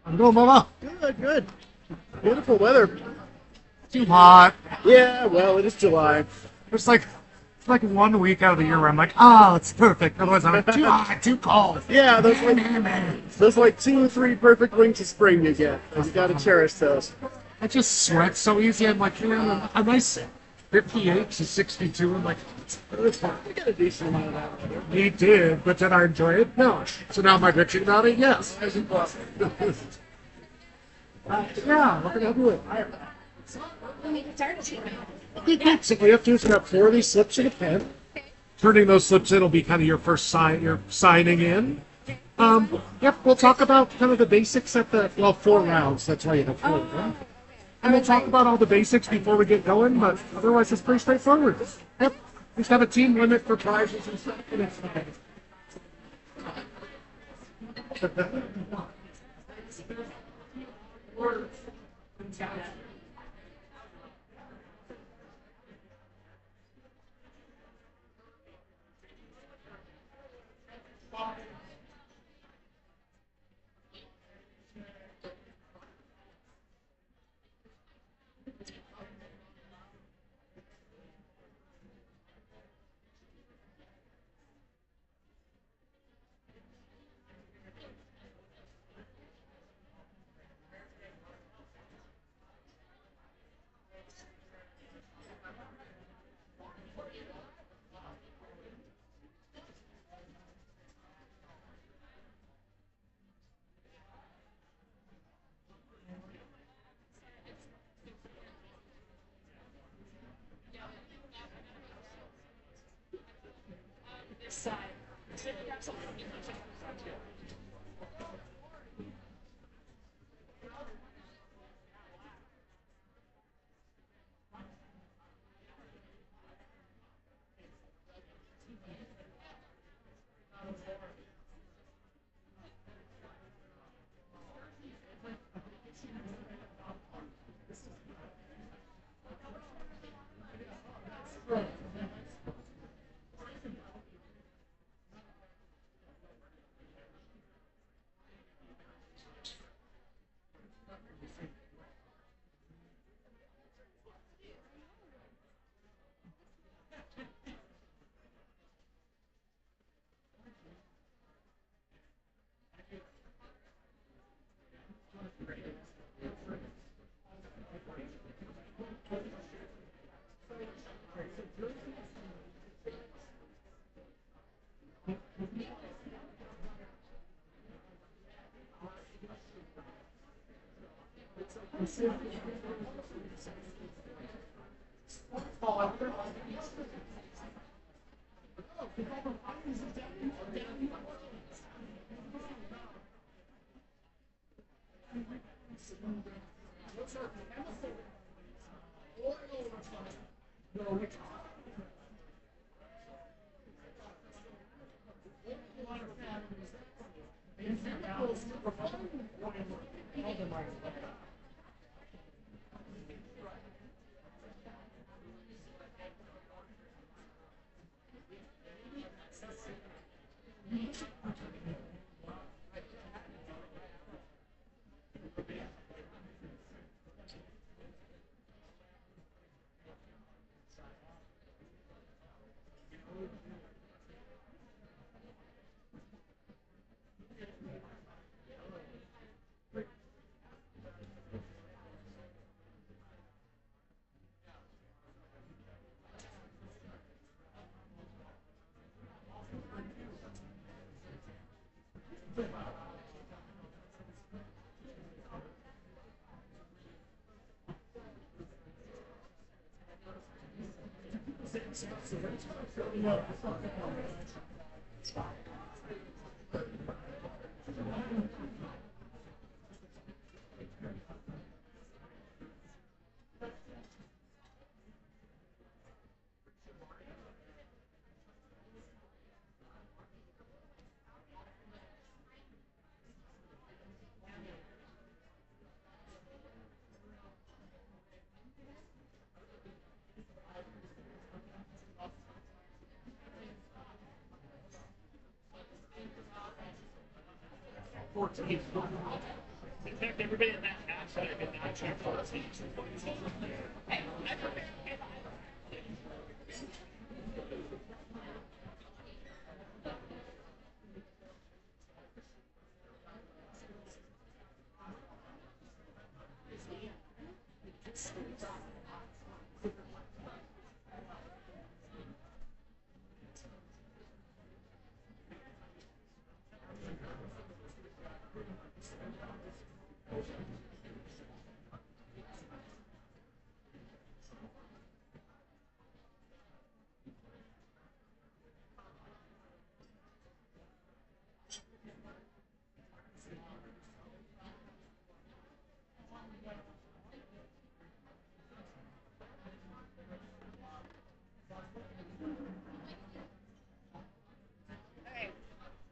I'm going, Mama. Good, good. Beautiful weather. Too hot. Yeah, well, it is July. It's like 1 week out of the year where I'm like, oh, it's perfect. Otherwise, I'm like, too hot, too cold. Yeah, those like 2 or 3 perfect winks of spring you get. You gotta cherish those. I just sweat so easy. I'm like, man, a nice 58 to 62. I'm like, it's fine. You got a decent amount of that weather. He did, but did I enjoy it? No. So now am I bitching about it? Yes. Yeah, what can I do? Okay, so what you have to do is you have 4 of these slips in a pen. Turning those slips in will be kind of your first sign. You're signing in. Yep, we'll talk about kind of the basics at the 4 rounds. That's why you have 4. Right? And we'll talk about all the basics before we get going, but otherwise it's pretty straightforward. Yep, just have a team limit for prizes and stuff, and it's fine.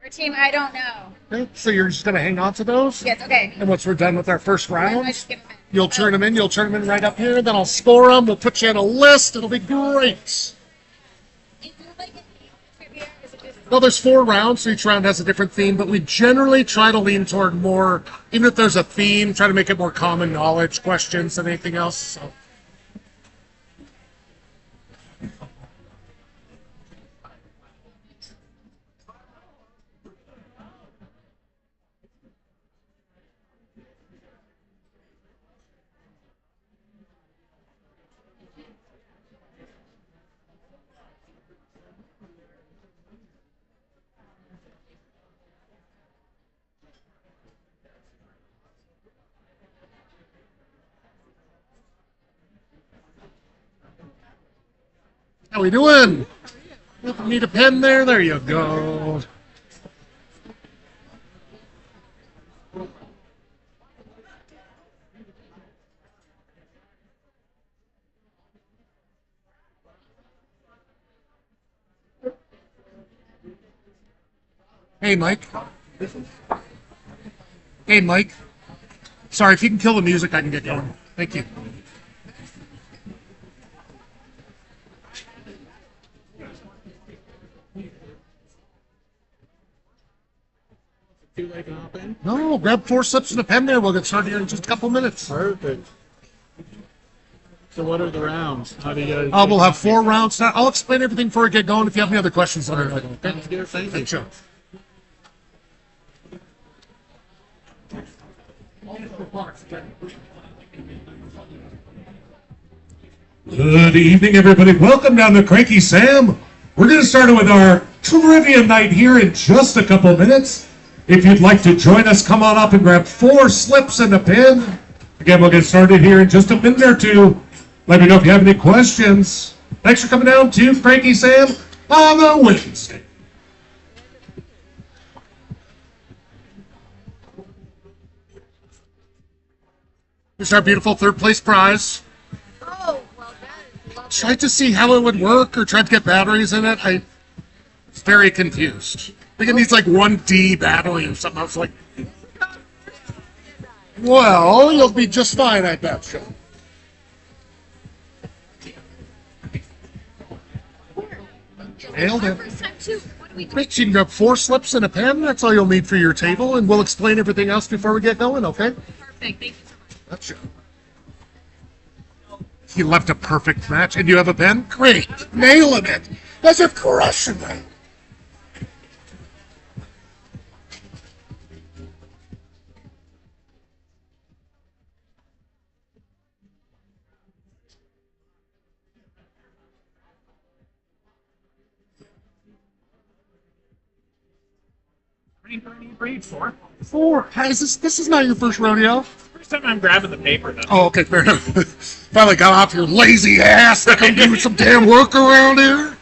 Our team, I don't know. Okay, so you're just gonna hang on to those? Yes, okay. And once we're done with our first I round, just give them in. you'll turn them in. You'll turn them in right up here. Then I'll score them. We'll put you on a list. It'll be great. Is there like a trivia? Is it just Well, there's 4 rounds, so each round has a different theme, but we generally try to lean toward more, even if there's a theme, try to make it more common knowledge questions than anything else. So. How we doing? Need a pen there? There you go. Hey, Mike. Hey, Mike. Sorry, if you can kill the music, I can get going. Thank you. Do like hop in? No, grab 4 slips and a pen there. We'll get started here in just a couple minutes. Perfect. So what are the rounds? How do you? We'll have 4 rounds. Now, I'll explain everything before we get going. If you have any other questions, let me know. Okay? Sounds good. Thank you. Sure. Good evening, everybody. Welcome down to Cranky Sam. We're going to start with our trivia night here in just a couple of minutes. If you'd like to join us, come on up and grab 4 slips and a pen. Again, we'll get started here in just a minute or two. Let me know if you have any questions. Thanks for coming down to Cranky Sam on a Wednesday. Here's our beautiful 3rd place prize. Oh, well, that is lovely. Tried to see how it would work or tried to get batteries in it. I was very confused. I think it needs like 1D battery or something. I was like, well, you'll be just fine, I bet you. Nailed Our it. first time too. What do we do? Great, you can grab 4 slips and a pen. That's all you'll need for your table, and we'll explain everything else before we get going, okay? Perfect. Thank you so much. Gotcha. You left a perfect match, and you have a pen? Great. Nailing it. As if crushing it. Breed 4. 4. Hey, this is not your first rodeo? First time I'm grabbing the paper, though. Oh, okay, fair enough. Finally got off your lazy ass to come do some damn work around here.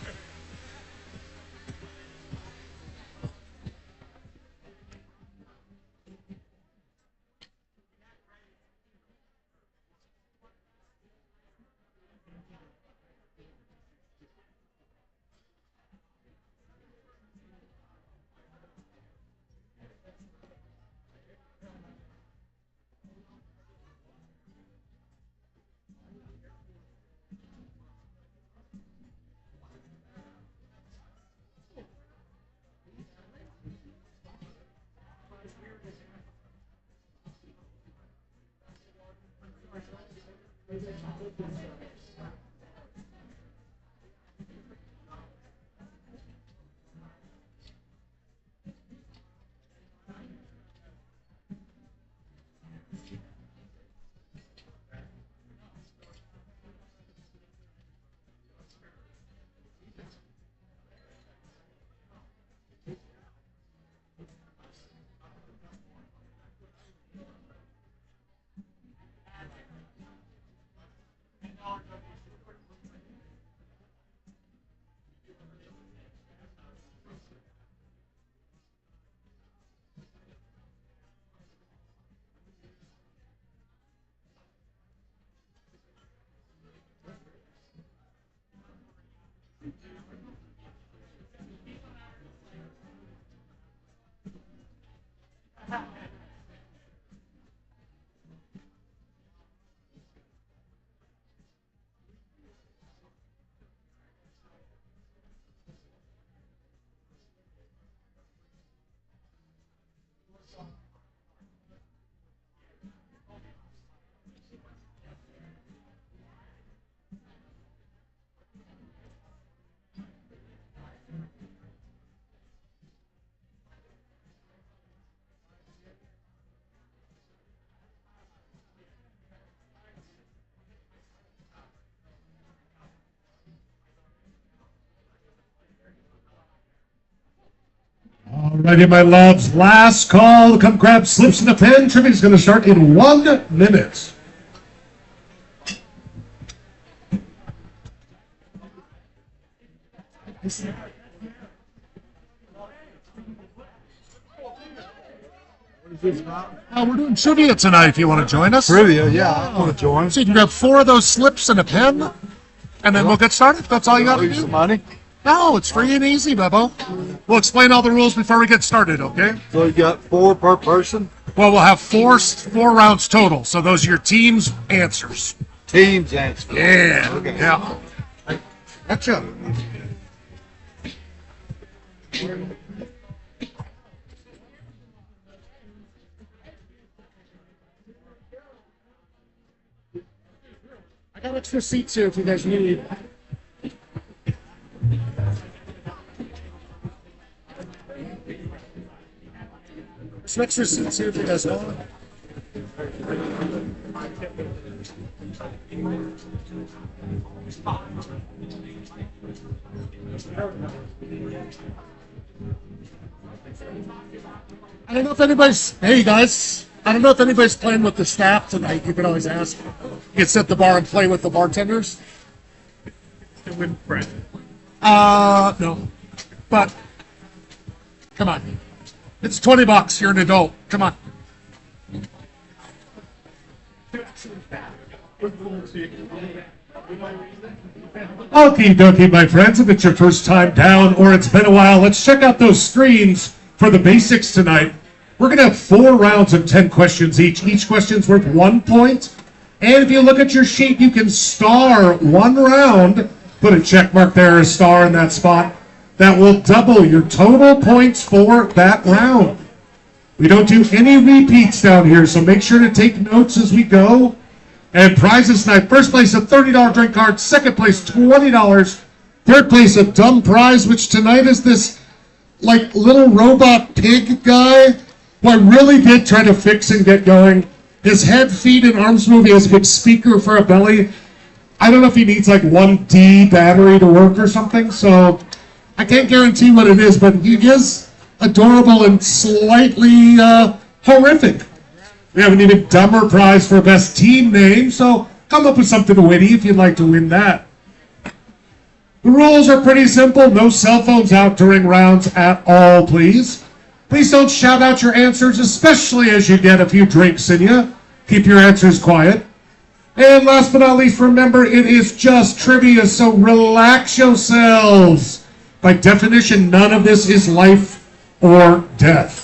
Alrighty, my loves. Last call. Come grab slips in the pen. Trivia's going to start in 1 minute. We're doing trivia tonight if you want to join us. Trivia, yeah, I want to join. So you can grab 4 of those slips and a pen, and then we'll get started. That's all you got to Lose do. some money. No, it's free and easy, Bebo. We'll explain all the rules before we get started, okay? So you got 4 per person. Well, we'll have four rounds total, so those are your team's answers. Teams answer. Yeah, Okay. yeah. Gotcha. I got extra seats here if you guys need. Some extra seats here if you guys want. I don't know if anybody's. Hey guys, I don't know if anybody's playing with the staff tonight. You can always ask. You can sit at the bar and play with the bartenders. With Brent. No, but come on. It's $20. You're an adult. Come on. Okie dokie, my friends. If it's your first time down or it's been a while, let's check out those screens for the basics tonight. We're going to have 4 rounds of 10 questions each. Each question's worth 1 point. And if you look at your sheet, you can star 1 round. Put a check mark there, a star in that spot. That will double your total points for that round. We don't do any repeats down here, so make sure to take notes as we go. And prizes tonight, first place a $30 drink card, second place $20, third place a dumb prize, which tonight is this like little robot pig guy who I really did try to fix and get going. His head, feet, and arms move. He has a big speaker for a belly. I don't know if he needs like 1D battery to work or something, so I can't guarantee what it is, but he is adorable and slightly horrific. We have an even dumber prize for best team name, so come up with something witty if you'd like to win that. The rules are pretty simple. No cell phones out during rounds at all, please. Please don't shout out your answers, especially as you get a few drinks in you. Keep your answers quiet. And last but not least, remember, it is just trivia, so relax yourselves. By definition, none of this is life or death.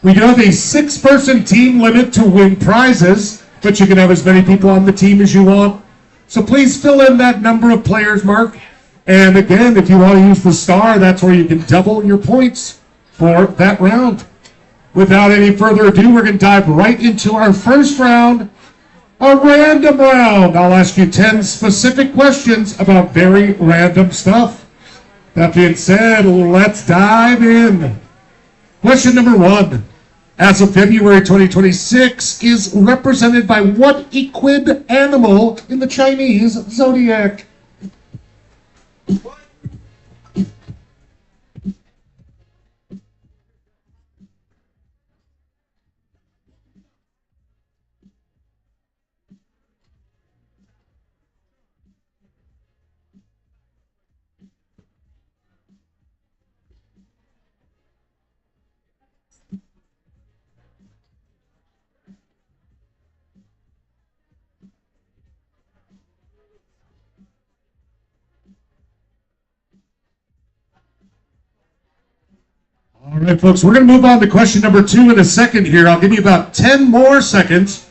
We do have a 6-person team limit to win prizes, but you can have as many people on the team as you want. So please fill in that number of players, Mark. And again, if you want to use the star, that's where you can double your points for that round. Without any further ado, we're going to dive right into our first round, a random round. I'll ask you 10 specific questions about very random stuff. That being said, let's dive in. Question number 1. As of February 2026, is represented by what equid animal in the Chinese zodiac? All right, folks, we're going to move on to question number 2 in a second here. I'll give you about 10 more seconds,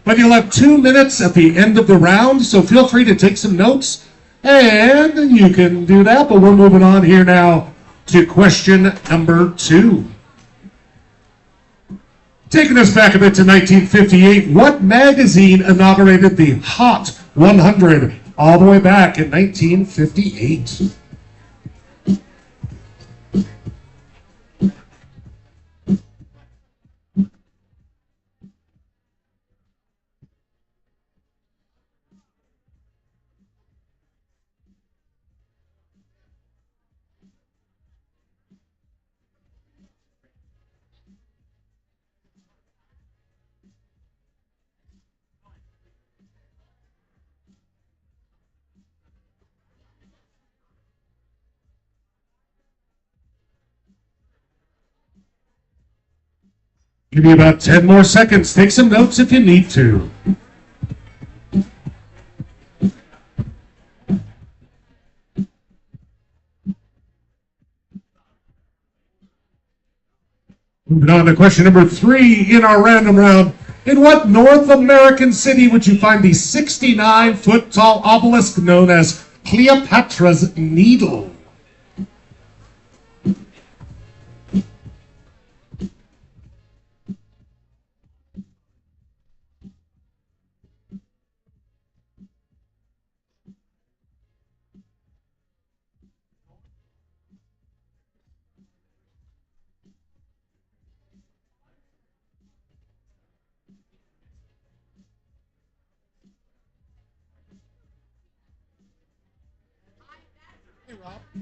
but you'll have 2 minutes at the end of the round, so feel free to take some notes, and you can do that, but we're moving on here now to question number 2. Taking us back a bit to 1958, what magazine inaugurated the Hot 100 all the way back in 1958? Give you about 10 more seconds. Take some notes if you need to. Moving on to question number 3 in our random round. In what North American city would you find the 69-foot tall obelisk known as Cleopatra's Needle?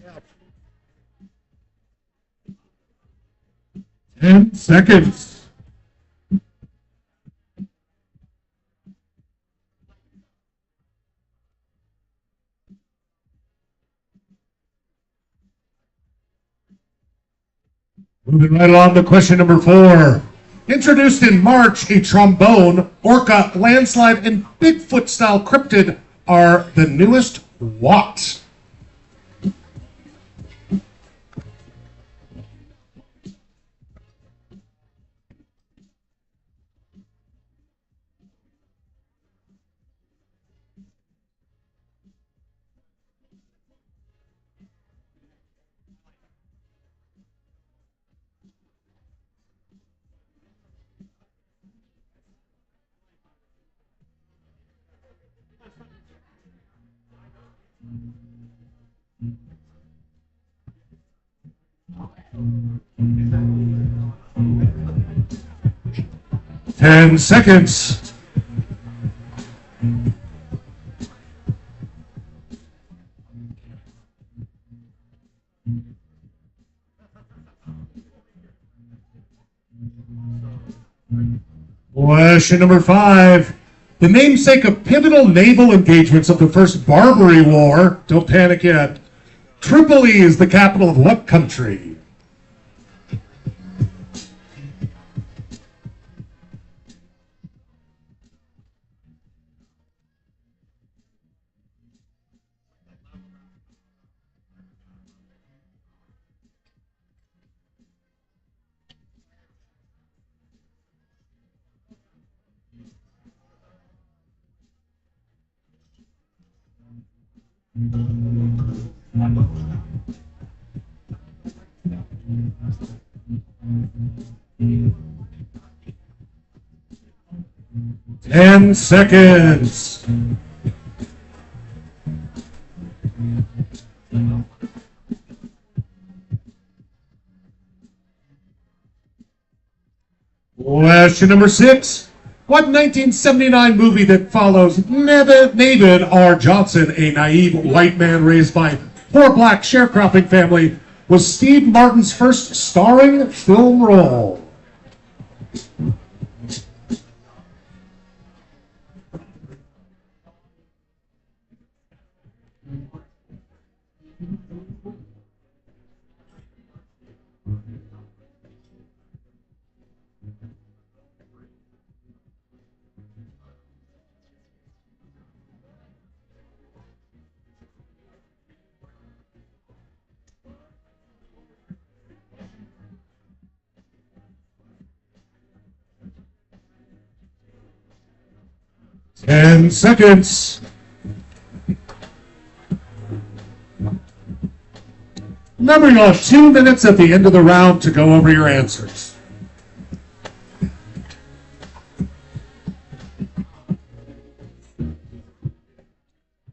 Yeah. 10 seconds. Moving right along to question number 4. Introduced in March, a trombone, orca, landslide, and Bigfoot-style cryptid are the newest what? Ten seconds. Question number 5. The namesake of pivotal naval engagements of the First Barbary War, don't panic yet. Tripoli is the capital of what country? Ten seconds. Question number 6. What 1979 movie that follows David R. Johnson, a naive white man raised by poor black sharecropping family, was Steve Martin's first starring film role? Ten seconds. Remember, you'll have 2 minutes at the end of the round to go over your answers.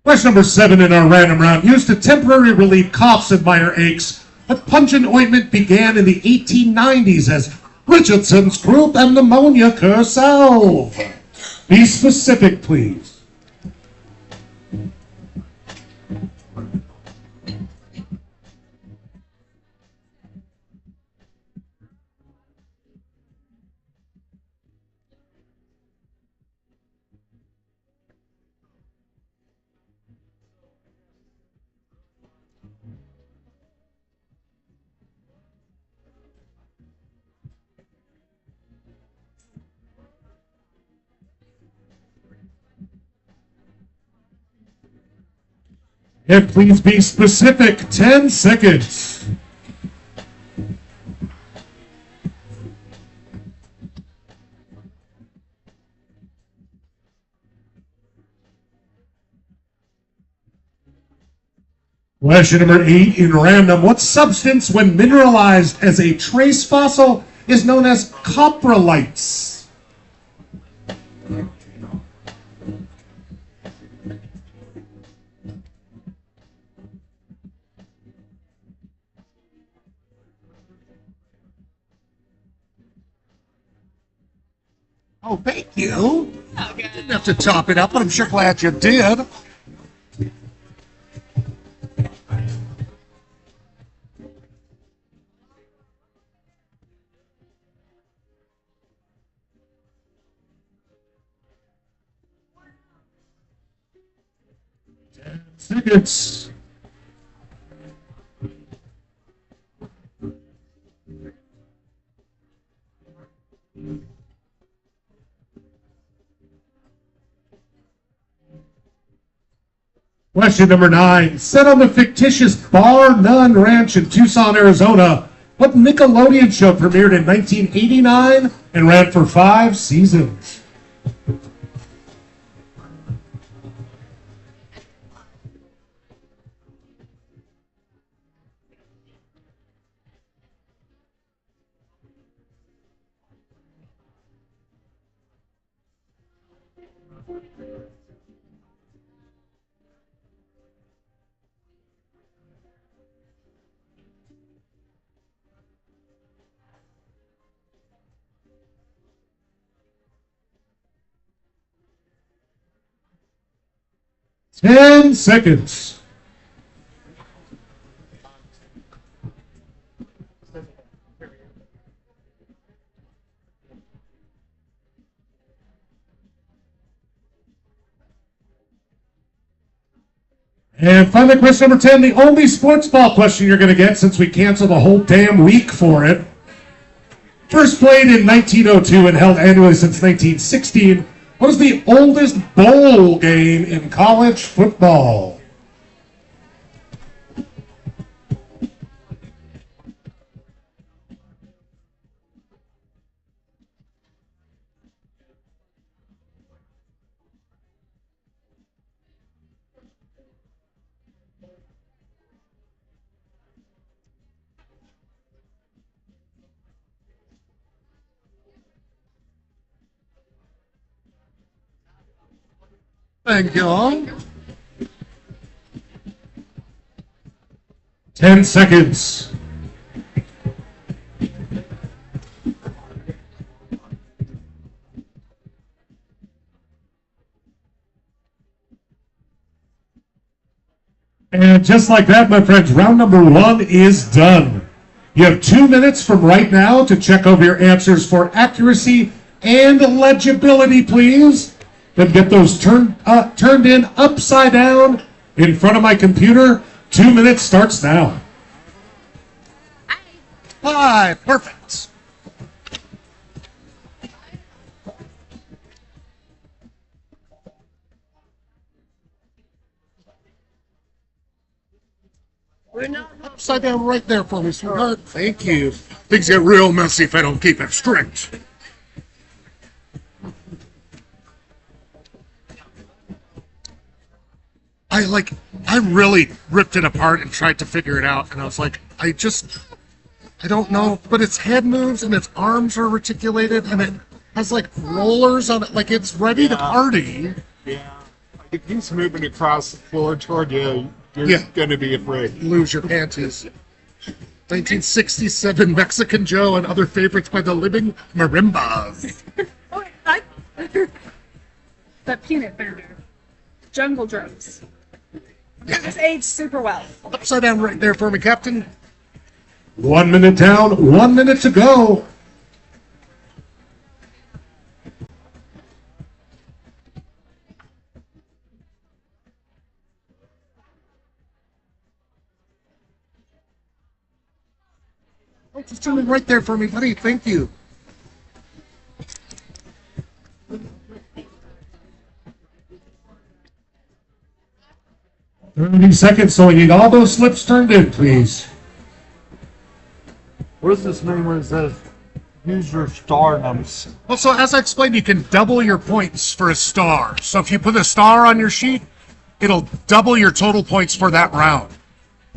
Question number 7 in our random round. Used to temporarily relieve coughs and minor aches, what pungent ointment began in the 1890s as Richardson's Croup and Pneumonia Cure Salve? Be specific, please. And please be specific. 10 seconds. Question number 8 in random. What substance, when mineralized as a trace fossil, is known as coprolites? Oh, thank you. Didn't have to top it up, but I'm sure glad you did. Seconds. Question number 9. Set on the fictitious Bar None Ranch in Tucson, Arizona, what Nickelodeon show premiered in 1989 and ran for 5 seasons? Ten seconds. And finally, question number 10, the only sports ball question you're going to get since we canceled a whole damn week for it. First played in 1902 and held annually since 1916, what is the oldest bowl game in college football? Thank you. 10 seconds. And just like that, my friends, round number 1 is done. You have 2 minutes from right now to check over your answers for accuracy and legibility, please. Then get those turned in upside down in front of my computer. 2 minutes starts now. Hi, perfect. Upside down right there for me, sweetheart. Thank you. Things get real messy if I don't keep it strict. I really ripped it apart and tried to figure it out, and I was like, I don't know, but its head moves and its arms are reticulated and it has like rollers on it, like it's ready to party. Yeah. If he's moving across the floor toward you, you're Yeah. going to be afraid. Lose your panties. 1967 Mexican Joe and other favorites by the Living Marimbas. Oh, I that peanut butter. Jungle drums. This aged super well. Upside down right there for me, Captain. 1 minute down, 1 minute to go. Oh, just turn it right there for me, buddy. Thank you. 30 seconds, so we need all those slips turned in, please. What does this mean when it says use your star numbers? Well, so as I explained, you can double your points for a star. So if you put a star on your sheet, it'll double your total points for that round.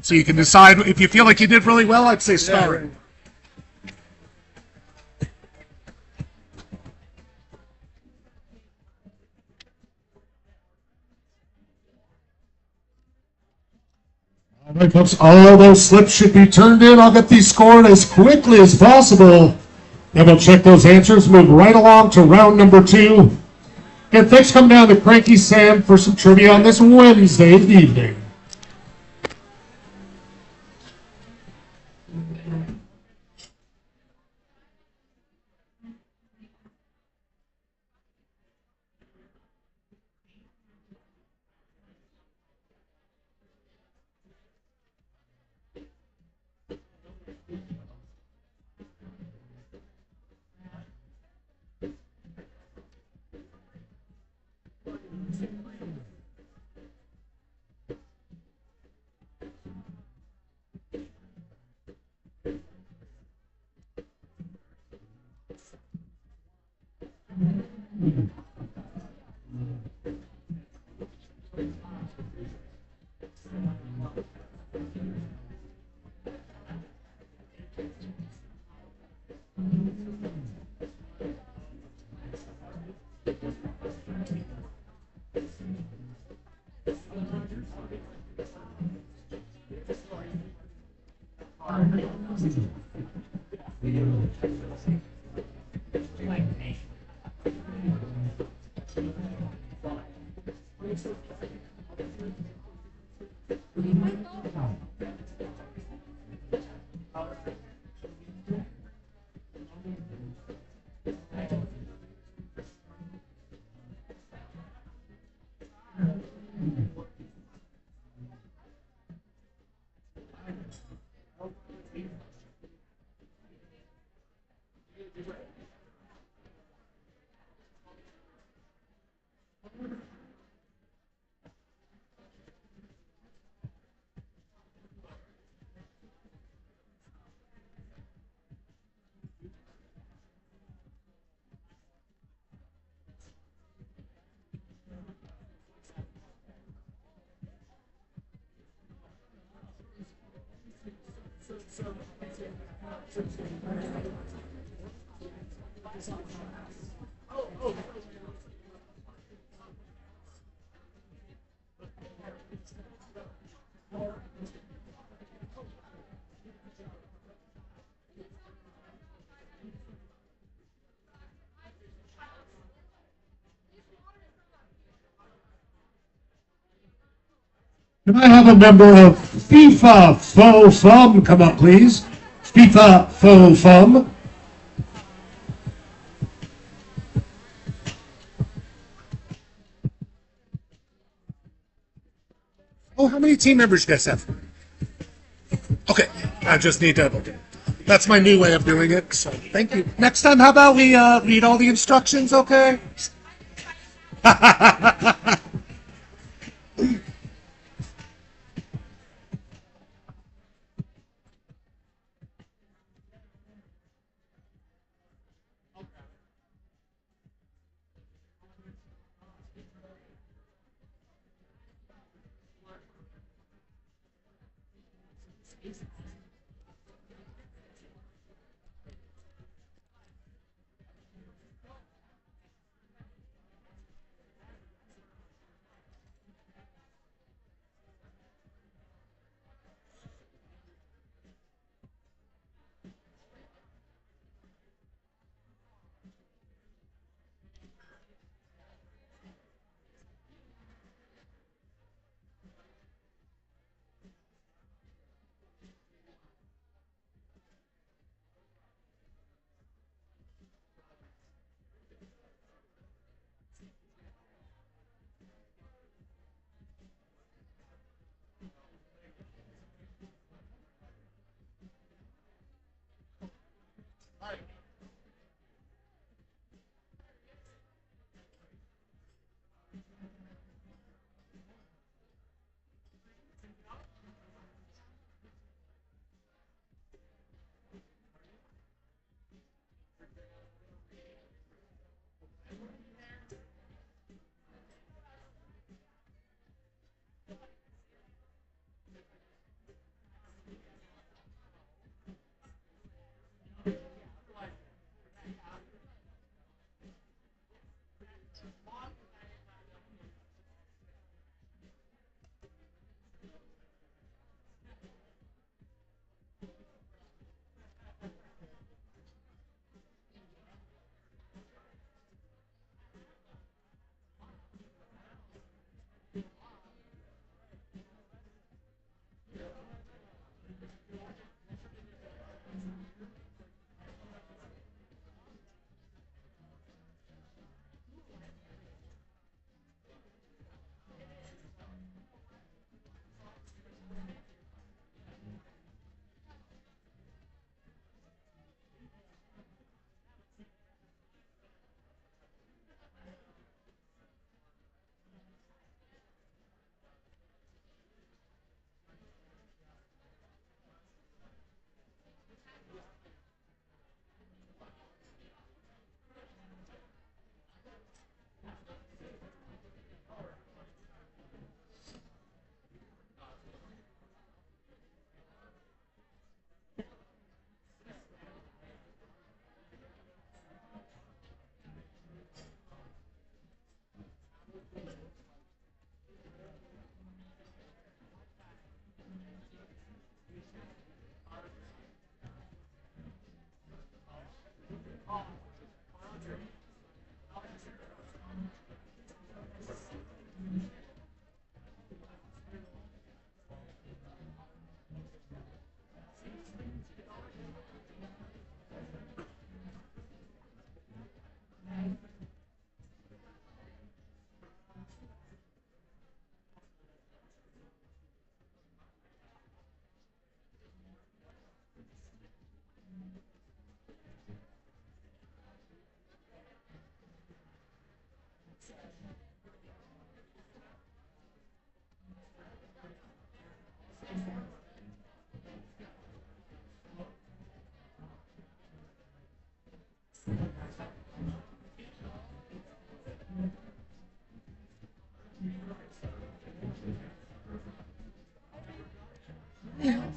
So you can decide if you feel like you did really well, I'd say star it. All right, folks, all those slips should be turned in. I'll get these scored as quickly as possible. And we'll check those answers, move right along to round number 2. And thanks for coming down to Cranky Sam for some trivia on this Wednesday evening. Can I have a member of FIFA Faux Fum come up, please? FIFA Faux Fum. Oh, how many team members do you guys have? Okay, I just need to. That's my new way of doing it, so thank you. Next time, how about we read all the instructions, okay?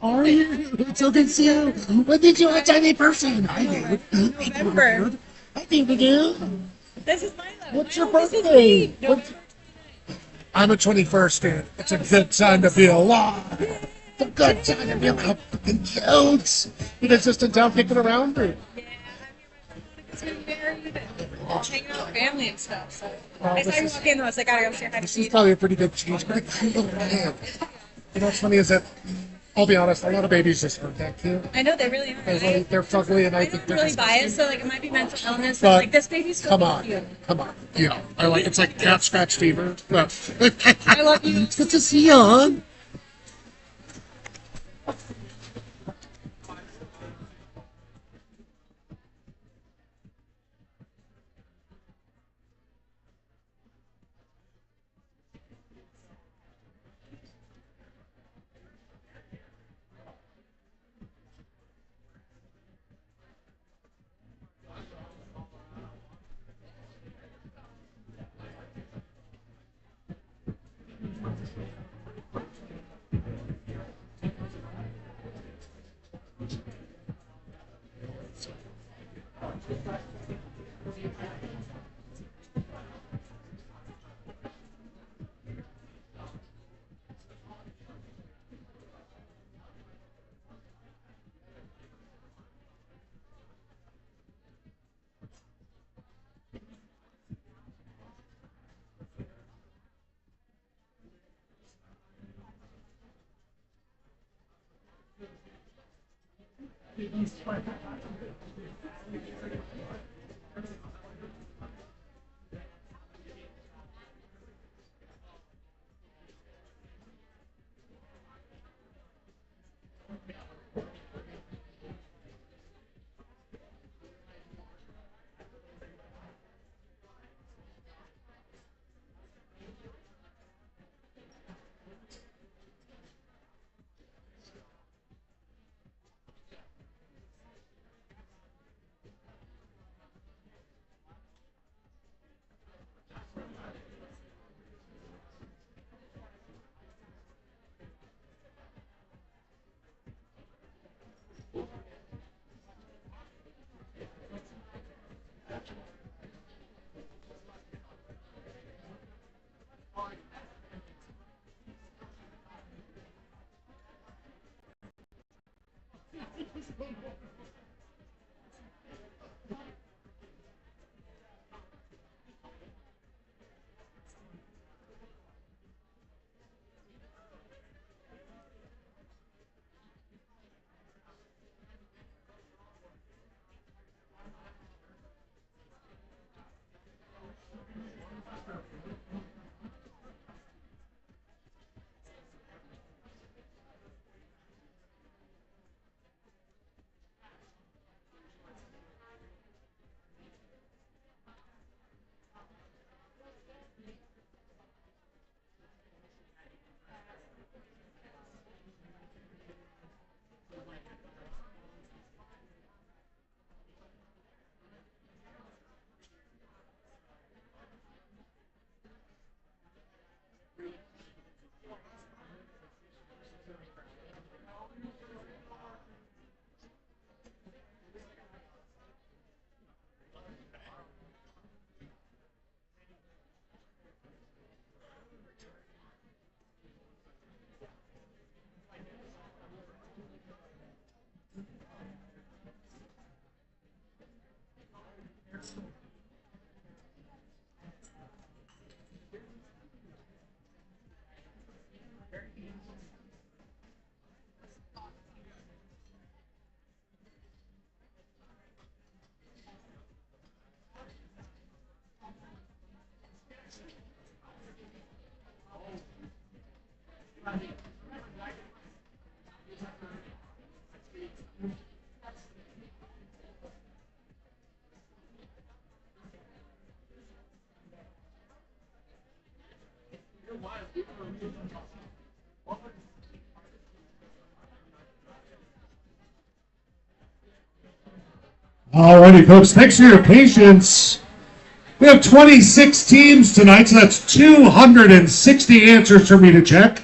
Are you? It's so good to see you. When did you watch any person? I do. November. I think we do. This is Milo. What's your Milo, this is birthday? me. November 29th. I'm a 21st, dude. It's a good time to be alive. It's a good time to be alive. Fucking jokes. You guys just in town kicking around? Or? Yeah, I'm here with married and hanging out with family and stuff. So Oh, I saw this you is- walk in, though. I was like, gotta go say hi to This is Pete. probably a pretty good cheese, but it's a little man. You know what's funny is that, I'll be honest, a lot of babies just aren't that cute. I know they really are. They're fugly, and I I think am they're really just biased, so like it might be mental illness. But And, like this baby's so Come on, cute. come on. Yeah, I like it's like cat scratch fever. No. I love you. It's good to see you, hon. Alrighty, folks, thanks for your patience. We have 26 teams tonight, so that's 260 answers for me to check.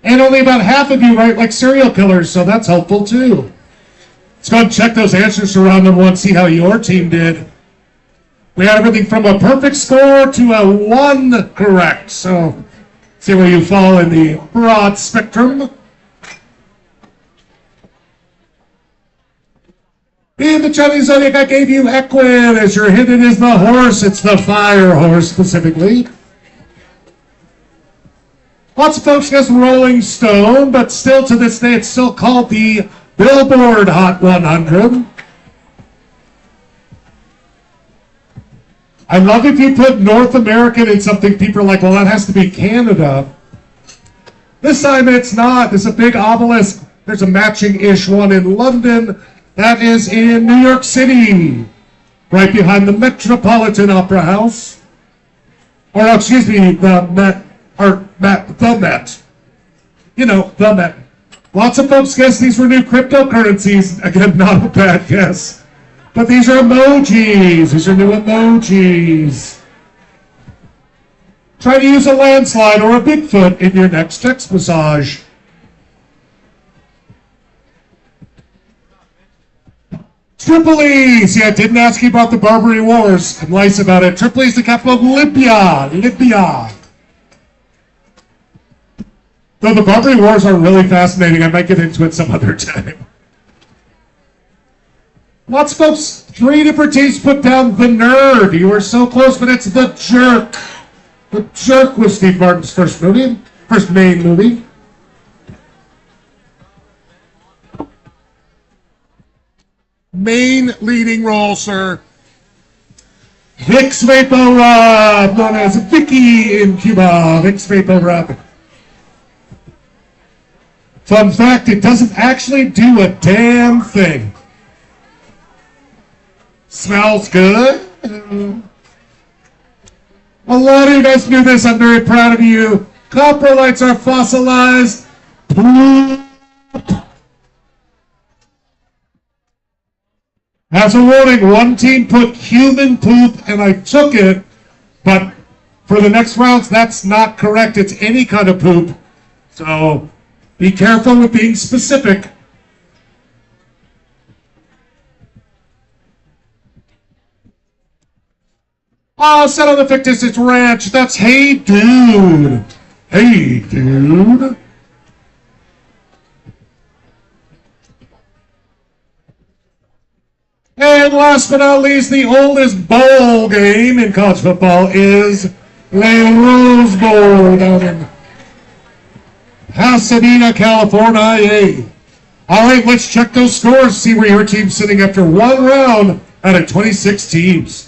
And only about half of you write like serial killers, so that's helpful too. Let's go and check those answers for round number one, see how your team did. We had everything from a perfect score to a 1 correct, so see where you fall in the broad spectrum. In the Chinese Zodiac, I gave you Equid as your hint. It is the horse. It's the fire horse specifically. Lots of folks guess Rolling Stone, but still to this day, it's still called the Billboard Hot 100. I love if you put North American in something, people are like, well, that has to be Canada. This time it's not. There's a big obelisk. There's a matching-ish one in London. That is in New York City, right behind the Metropolitan Opera House. Or, excuse me, the Met. You know, the Met. Lots of folks guess these were new cryptocurrencies. Again, not a bad guess. But these are emojis. These are new emojis. Try to use a landslide or a Bigfoot in your next text massage. Tripoli! See, I didn't ask you about the Barbary Wars. I'm nice about it. Tripoli is the capital of Libya. Libya. Though the Barbary Wars are really fascinating. I might get into it some other time. Lots of folks, 3 different teams put down the nerd. You were so close, but it's the jerk. The Jerk was Steve Martin's first main movie. Main leading role, sir. Vicks Vapor Rub, known as Vicky in Cuba. Vicks Vapor Rub. Fun fact, it doesn't actually do a damn thing. Smells good. A lot of you guys knew this. I'm very proud of you. Coprolites are fossilized. As a warning, one team put human poop, and I took it, but for the next rounds, that's not correct. It's any kind of poop. So be careful with being specific. Oh, set on the fictitious ranch. That's Hey Dude. Hey Dude. And last but not least, the oldest bowl game in college football is the Rose Bowl down in Pasadena, California. All right, let's check those scores, see where your team's sitting after one round out of 26 teams.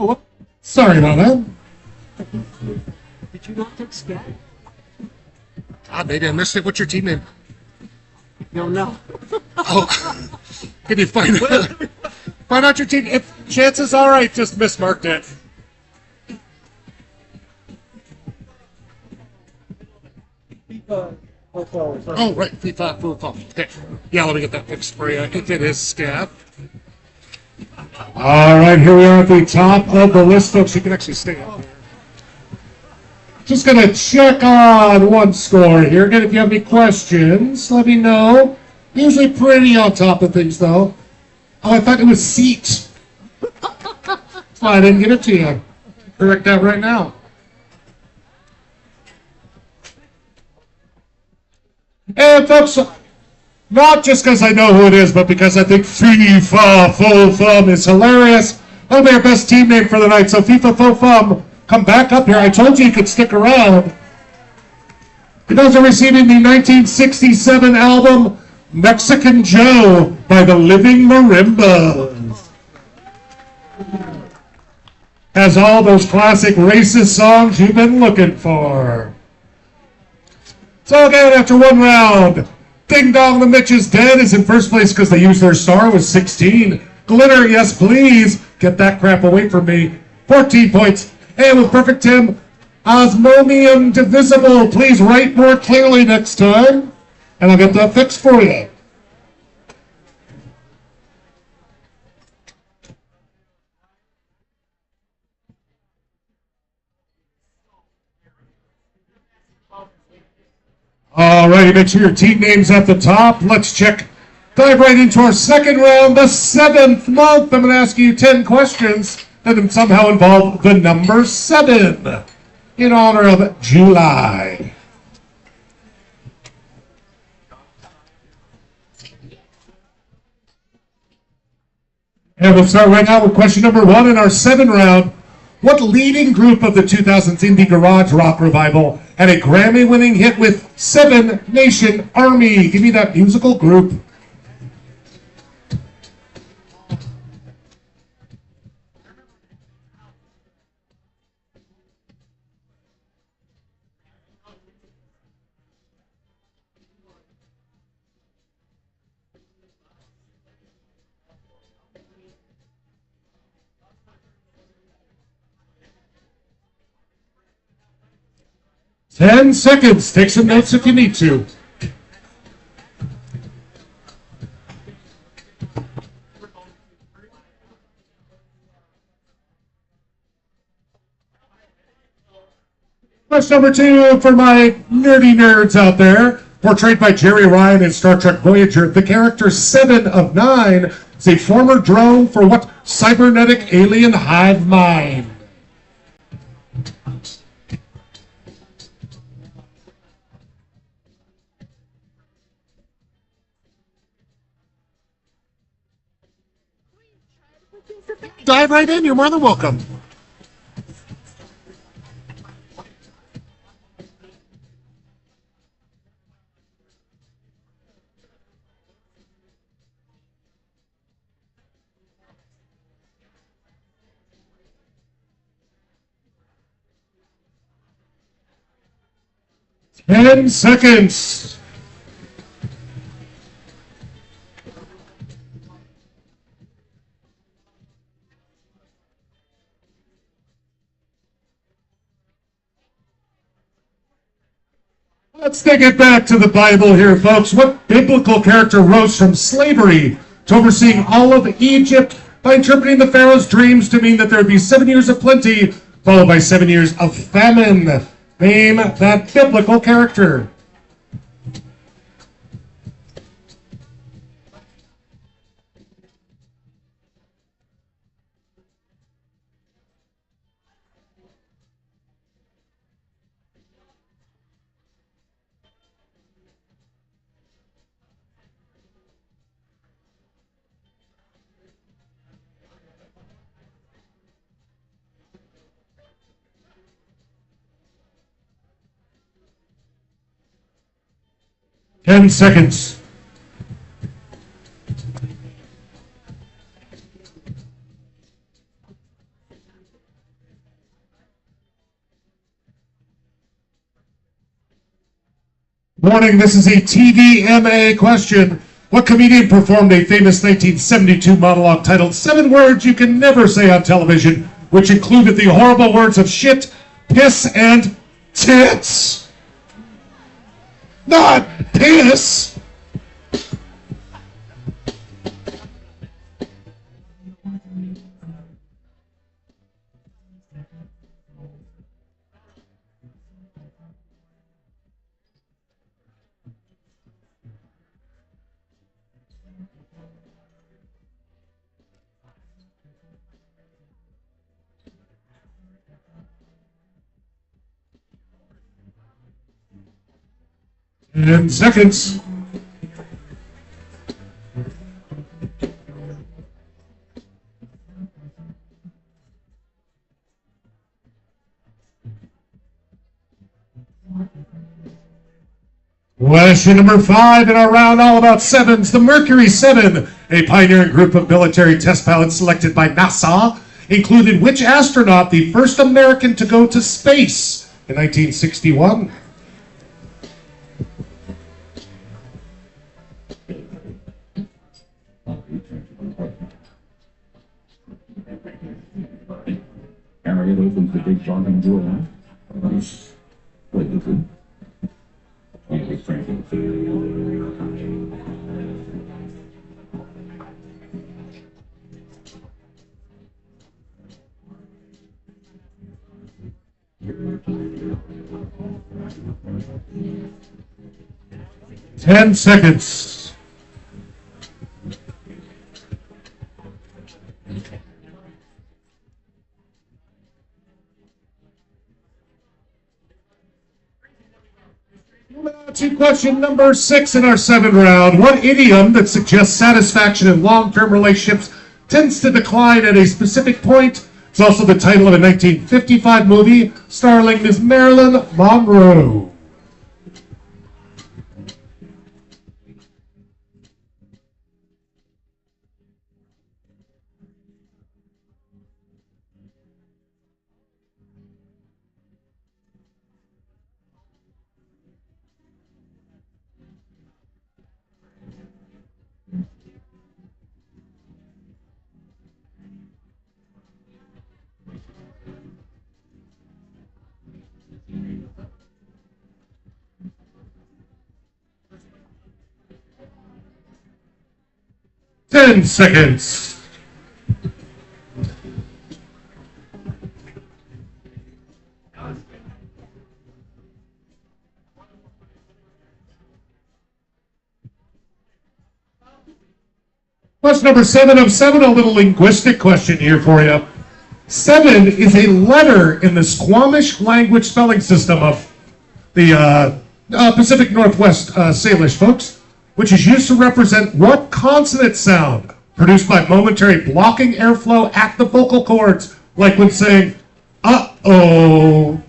Oh, sorry about that. Did you not take scat? God, maybe I missed it. What's your team name? No. Oh, can you find out your team? If chances are I just mismarked it. Oh, right, FIFA football. Okay, yeah, let me get that fixed for you. If it is Scav. All right, here we are at the top of the list, folks. You can actually stay up here. Just going to check on one score here. Again, if you have any questions, let me know. Usually pretty on top of things, though. Oh, I thought it was seat. That's why I didn't get it to you. Correct that right now. And, folks, not just because I know who it is, but because I think FIFA Full Thumb is hilarious. That'll be our best team name for the night. So FIFA Full Thumb, come back up here. I told you could stick around. You guys are receiving the 1967 album Mexican Joe by the Living Marimbas. Has all those classic racist songs you've been looking for. So again, after one round, Ding Dong the Mitch is Dead is in first place because they used their star with 16. Glitter, yes please, get that crap away from me, 14 points. And with Perfect Tim, Osmomium Divisible, please write more clearly next time, and I'll get that fixed for you. All righty, make sure your team name's at the top. Let's dive right into our second round, the 7th month. I'm going to ask you 10 questions that somehow involve the number 7 in honor of July. And we'll start right now with question number 1 in our 7 round. What leading group of the 2000s indie garage rock revival had a Grammy-winning hit with 7 Nation Army? Give me that musical group. Ten seconds. Take some notes if you need to. Question number 2 for my nerdy nerds out there. Portrayed by Jerry Ryan in Star Trek Voyager, the character 7 of 9 is a former drone for what cybernetic alien hive mind? Dive right in. You're more than welcome. Ten seconds. Let's take it back to the Bible here, folks. What biblical character rose from slavery to overseeing all of Egypt by interpreting the Pharaoh's dreams to mean that there would be 7 years of plenty, followed by 7 years of famine? Name that biblical character. Ten seconds. Warning, this is a TVMA question. What comedian performed a famous 1972 monologue titled 7 Words You Can Never Say on Television, which included the horrible words of shit, piss, and tits? Not piss! And seconds. Question number 5 in our round all about sevens. The Mercury 7, a pioneering group of military test pilots selected by NASA included which astronaut the first American to go to space in 1961? Harriet opens the big bargain drawer. Nice. Wait, look good. Franklin. 10 seconds. Moving on to question number 6 in our 7th round. What idiom that suggests satisfaction in long-term relationships tends to decline at a specific point? It's also the title of a 1955 movie starring Ms. Marilyn Monroe. Ten seconds. Question number 7 of 7, a little linguistic question here for you. 7 is a letter in the Squamish language spelling system of the Pacific Northwest Salish folks, which is used to represent what consonant sound produced by momentary blocking airflow at the vocal cords, like when saying, uh-oh.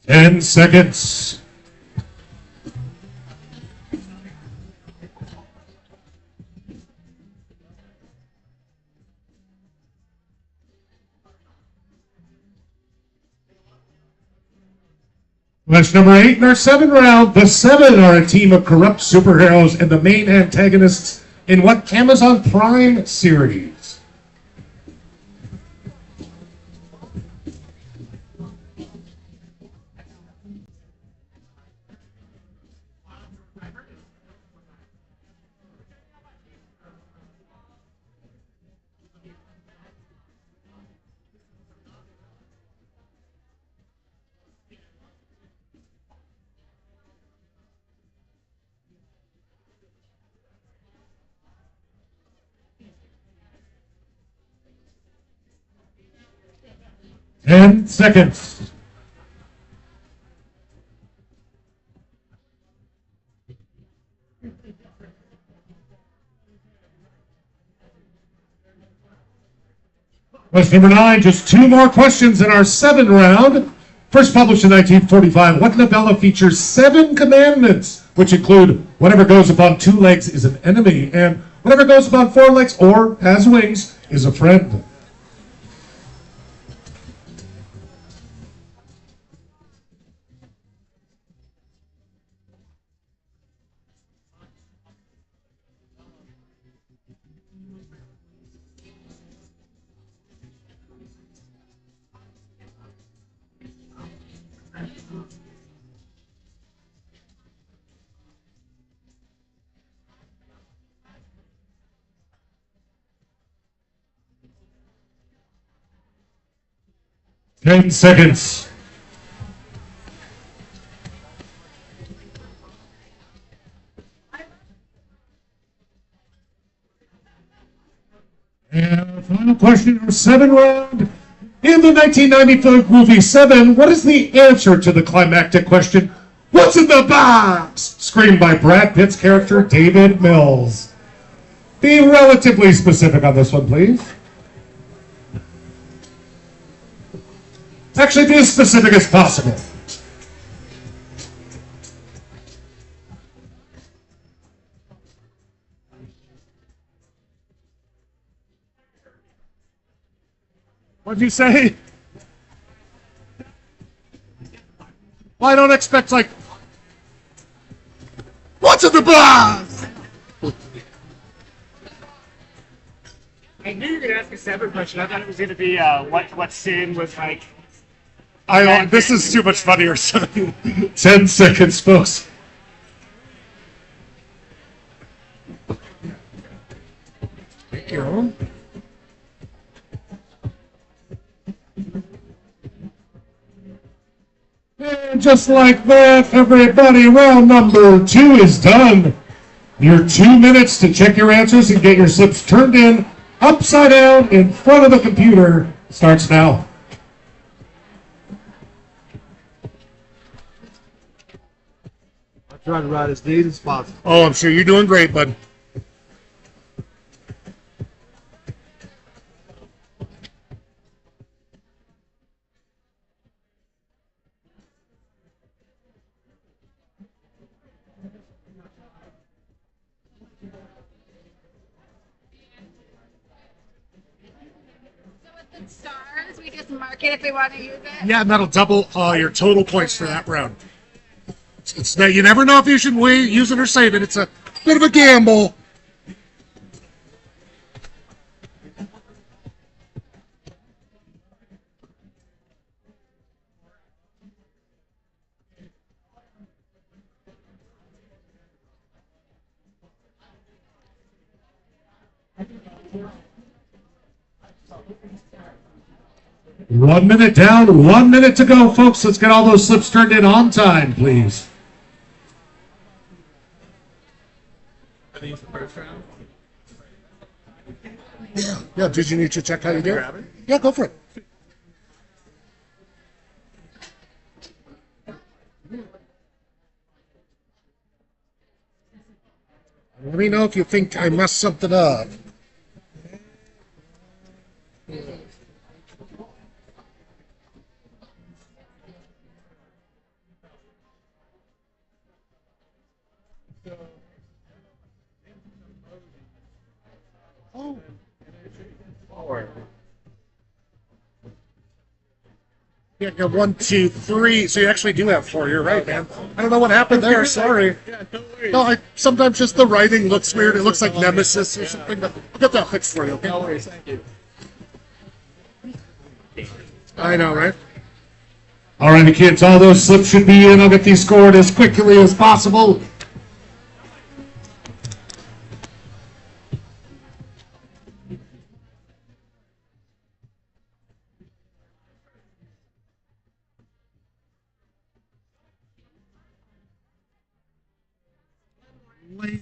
Ten seconds. Question number 8 in our 7th round. The 7 are a team of corrupt superheroes and the main antagonists in what Amazon Prime series? Ten seconds. Question number 9, just 2 more questions in our 7th round. First published in 1945, what novella features 7 commandments, which include whatever goes upon 2 legs is an enemy, and whatever goes upon 4 legs or has wings is a friend? Ten seconds. And our final question, our 7 round. In the 1994 movie Seven, what is the answer to the climactic question, "What's in the box?" screamed by Brad Pitt's character, David Mills. Be relatively specific on this one, please. Actually, be as specific as possible. What'd you say? Well, I don't expect, like, what's in the box? I knew you were gonna ask a seven question. I thought it was gonna be what sin was like. This is too much funnier. 10 seconds, folks. Thank you. And just like that, everybody, round number 2 is done. Your 2 minutes to check your answers and get your slips turned in upside down in front of the computer starts now. I'm trying to ride as neat as possible. Oh, I'm sure you're doing great, bud. So with the stars, we just mark it if we want to use it. Yeah, and that'll double your total points for that round. You never know if you should use it or save it. It's a bit of a gamble. One minute down, 1 minute to go, folks. Let's get all those slips turned in on time, please. Yeah, did you need to check how you do it? Yeah, go for it. Let me know if you think I messed something up. Oh. Yeah, yeah, 1, 2, 3. So you actually do have 4. You're right, man. I don't know what happened there. Sorry. No, sometimes just the writing looks weird. It looks like Nemesis or something. But I'll get that fixed for you. Okay? No worries, thank you. I know, right? All right, kids, all those slips should be in. I'll get these scored as quickly as possible. Late.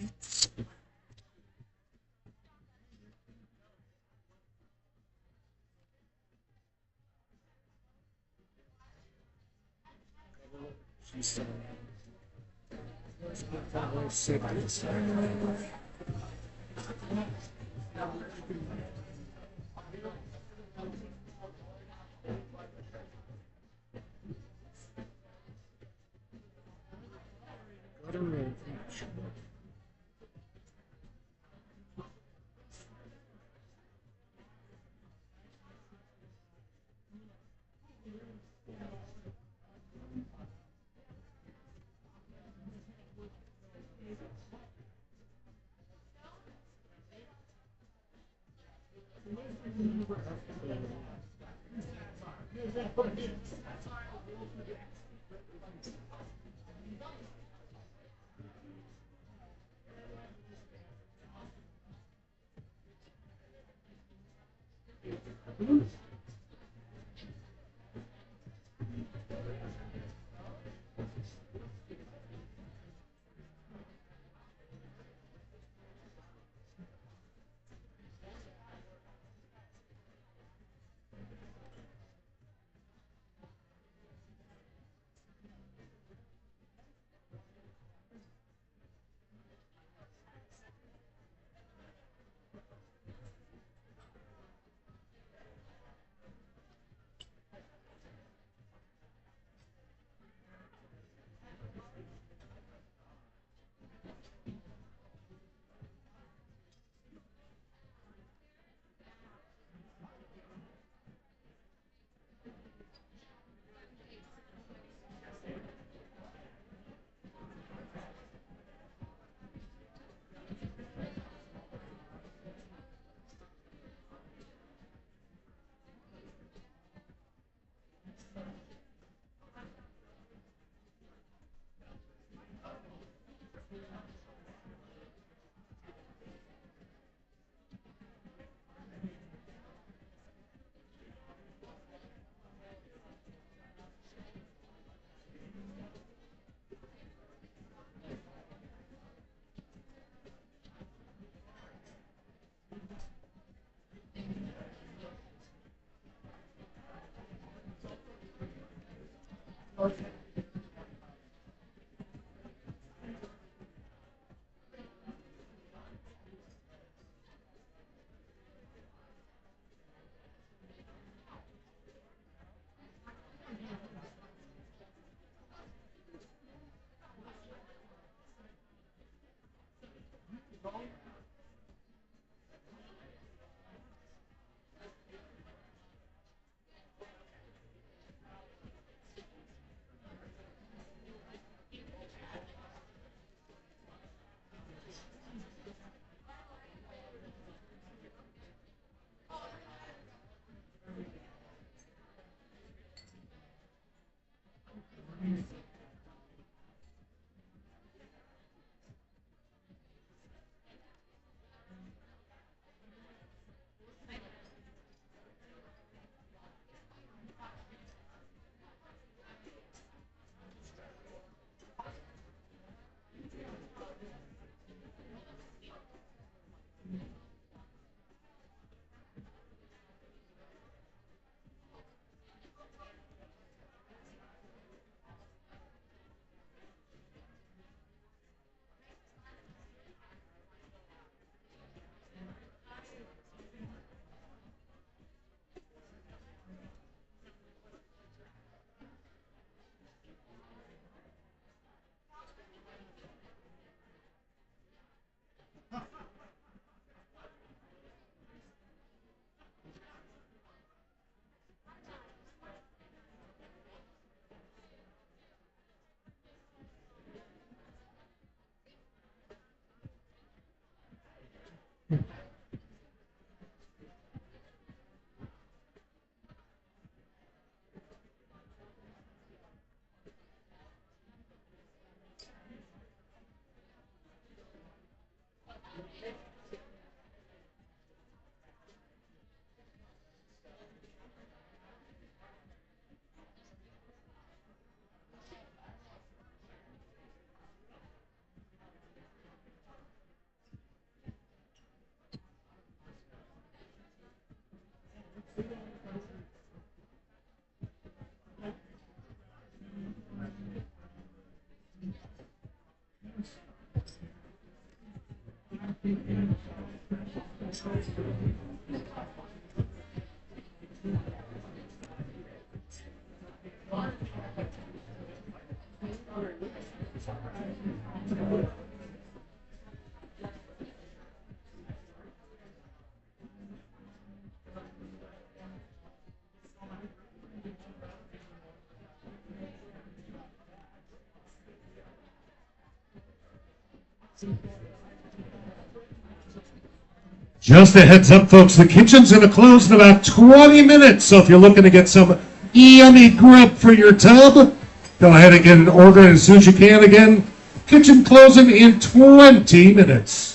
Just a heads up, folks, the kitchen's going to close in about 20 minutes. So if you're looking to get some yummy grub for your tub, go ahead and get an order as soon as you can. Again, kitchen closing in 20 minutes.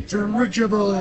Dirigible.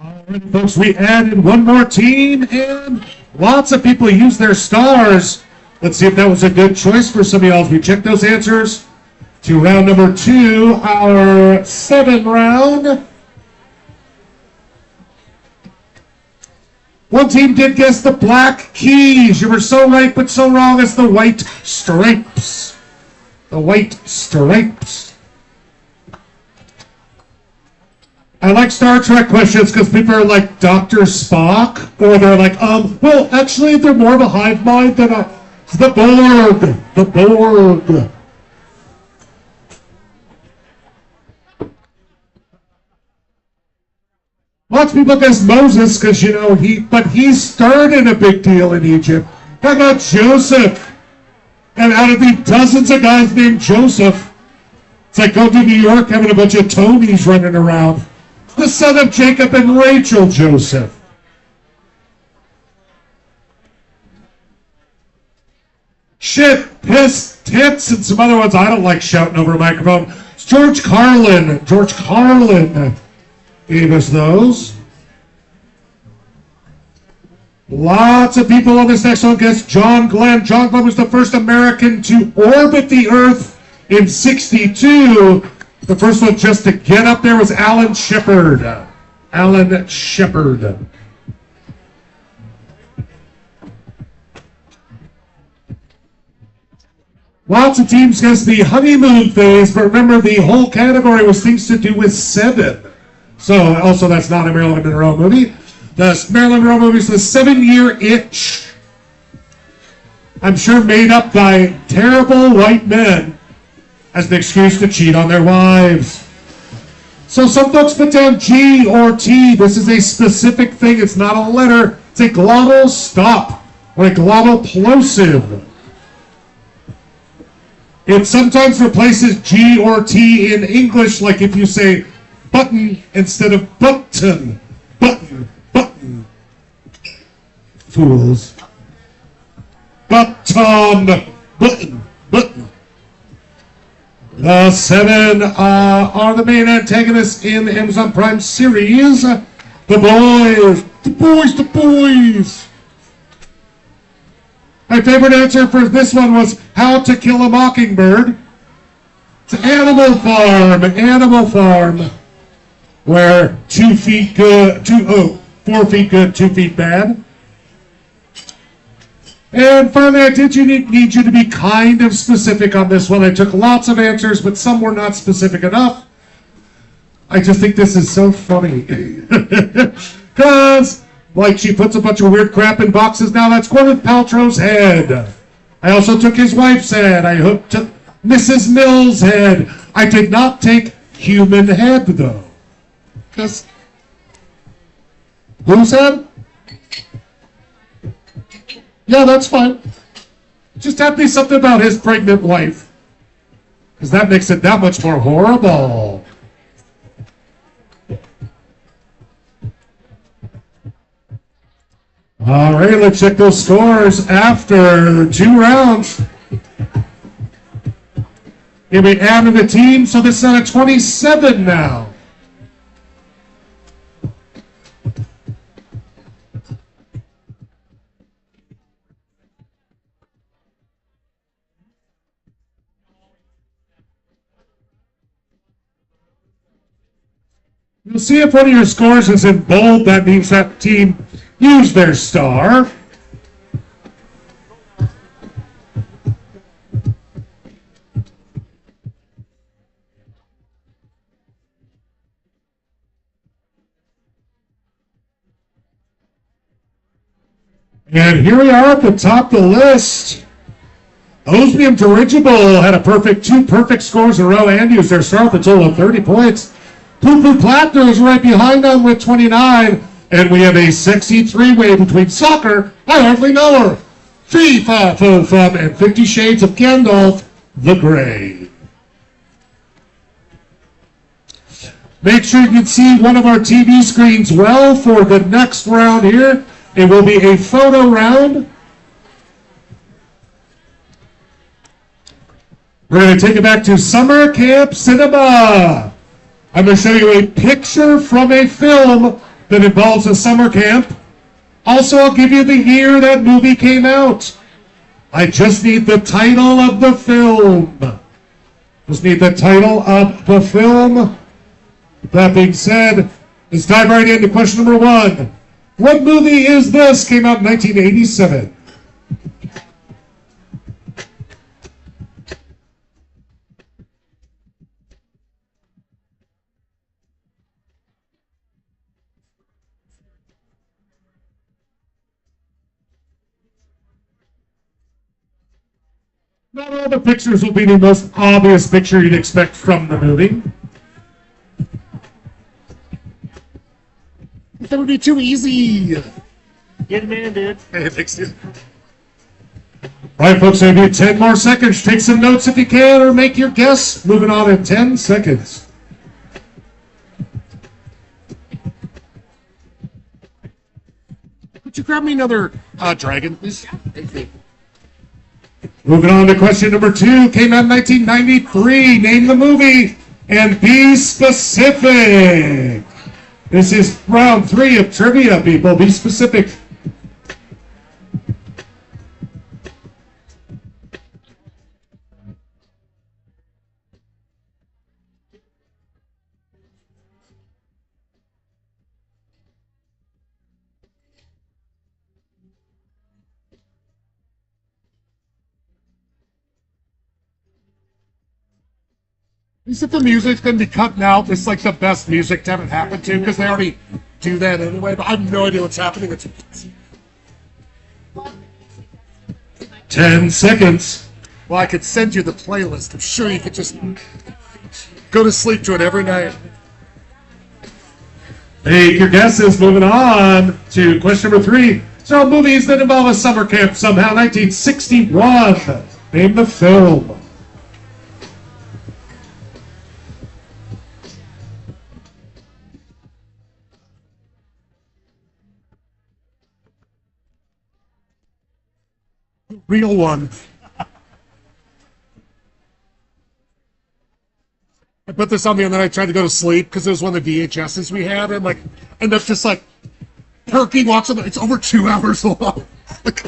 All right, folks, we added one more team, and lots of people use their stars. Let's see if that was a good choice for some of y'all. As we check those answers to round number 2, our 7 round. One team did guess the Black Keys. You were so right, but so wrong. It's the White Stripes. The White Stripes. I like Star Trek questions because people are like Dr. Spock, or they're like, well, actually, they're more of a hive mind than the Borg. The Borg. Lots of people guess Moses because, you know, he started a big deal in Egypt. How about Joseph? And out of the dozens of guys named Joseph, it's like going to New York having a bunch of Tonys running around. The son of Jacob and Rachel Joseph. Shit, piss, tits, and some other ones I don't like shouting over a microphone. It's George Carlin. George Carlin gave us those. Lots of people on this next one guess John Glenn. John Glenn was the first American to orbit the Earth in '62. The first one just to get up there was Alan Shepard. Alan Shepard. Lots of teams guessed the honeymoon phase, but remember the whole category was things to do with 7. So also that's not a Marilyn Monroe movie. The Marilyn Monroe movie is the 7-Year Itch. I'm sure made up by terrible white men as an excuse to cheat on their wives. So some folks put down G or T. This is a specific thing. It's not a letter. It's a glottal stop or a glottal plosive. It sometimes replaces G or T in English, like if you say button instead of button. Button, button. Fools. Button, button, button. The 7 are the main antagonists in the Amazon Prime series. The boys. The boys, the boys. My favorite answer for this one was How to Kill a Mockingbird. It's Animal Farm. Animal Farm. Where 2 feet good, 4 feet good, 2 feet bad. And finally, I did need you to be kind of specific on this one. I took lots of answers, but some were not specific enough. I just think this is so funny. Because, like, she puts a bunch of weird crap in boxes now. That's Gwyneth Paltrow's head. I also took his wife's head. I took Mrs. Mills' head. I did not take human head, though. Because, whose head? Yeah, that's fine. Just have me something about his pregnant wife. Because that makes it that much more horrible. All right, let's check those scores after 2 rounds. Here we added the team, so this is at a 27 now. You'll see if one of your scores is in bold, that means that team used their star. And here we are at the top of the list. Osmium Dirigible had two perfect scores in a row and used their star with a total of 30 points. Poo Poo Plattner is right behind them with 29. And we have a sexy three-way between Soccer, I Hardly Know Her, FIFA Fo Fum, and 50 Shades of Gandalf the Grey. Make sure you can see one of our TV screens well for the next round here. It will be a photo round. We're going to take it back to Summer Camp Cinema. I'm going to show you a picture from a film that involves a summer camp. Also, I'll give you the year that movie came out. I just need the title of the film. Just need the title of the film. That being said, let's dive right into question number 1. What movie is this? Came out in 1987. Not all the pictures will be the most obvious picture you'd expect from the movie. That would be too easy. Get him in, dude. Hey, thanks, dude. All right, folks, I'll give you 10 more seconds. Take some notes if you can, or make your guess. Moving on in 10 seconds. Could you grab me another dragon, please? Moving on to question number 2. Came out in 1993. Name the movie and be specific. This is round 3 of trivia, people. Be specific. Is it the music's going to be cut out? It's like the best music to have it happen to, because they already do that anyway, but I have no idea what's happening. It's 10 seconds. well, I could send you the playlist. I'm sure you could just go to sleep to it every night. Take your guesses. Moving on to question number 3. So, movies that involve a summer camp somehow. 1961. Name the film. Real one. I put this on me and then I tried to go to sleep because it was one of the VHSs we had, and like end up just like perking watching it. It's over 2 hours long. Like,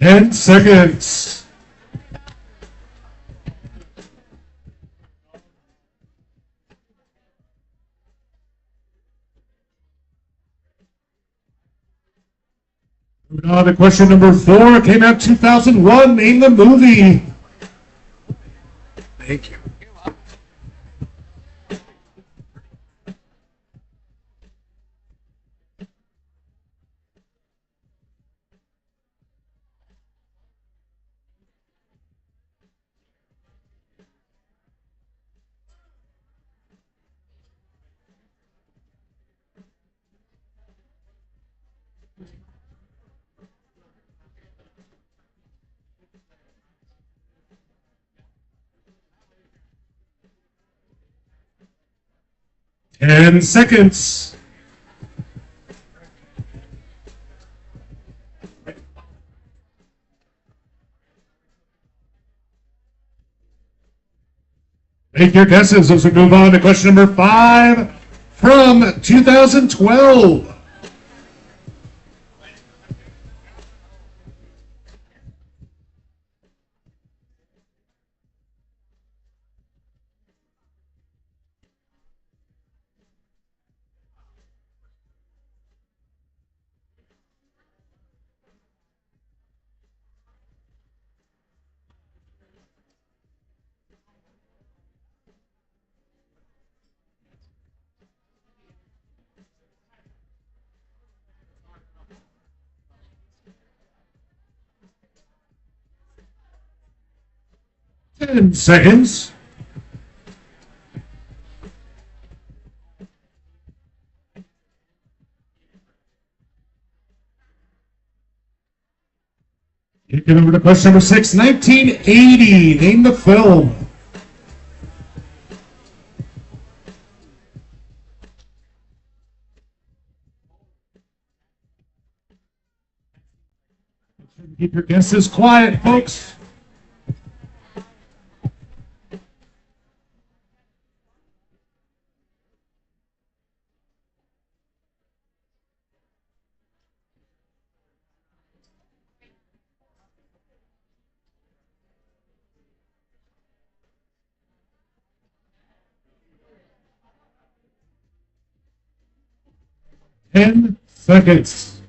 10 seconds. Moving on to question number 4. Came out 2001. Name the movie. thank you. Ten seconds. Make your guesses as we move on to question number 5 from 2012. 10 seconds. Kicking over to question number 6, 1980. Name the film. Keep your guesses quiet, folks. Ten seconds.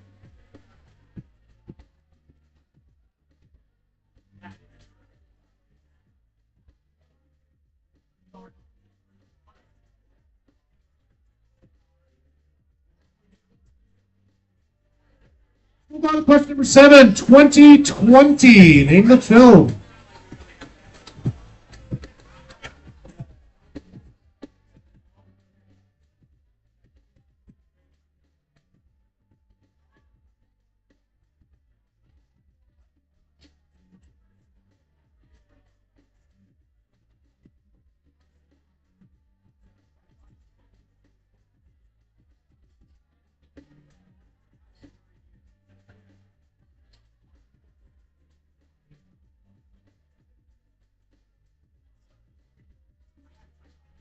Move on to question number 7, 2020. Name the film.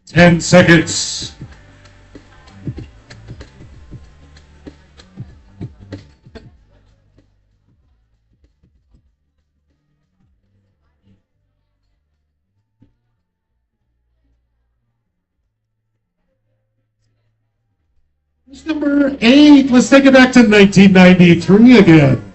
Ten seconds. Number 8. Let's take it back to 1993 again.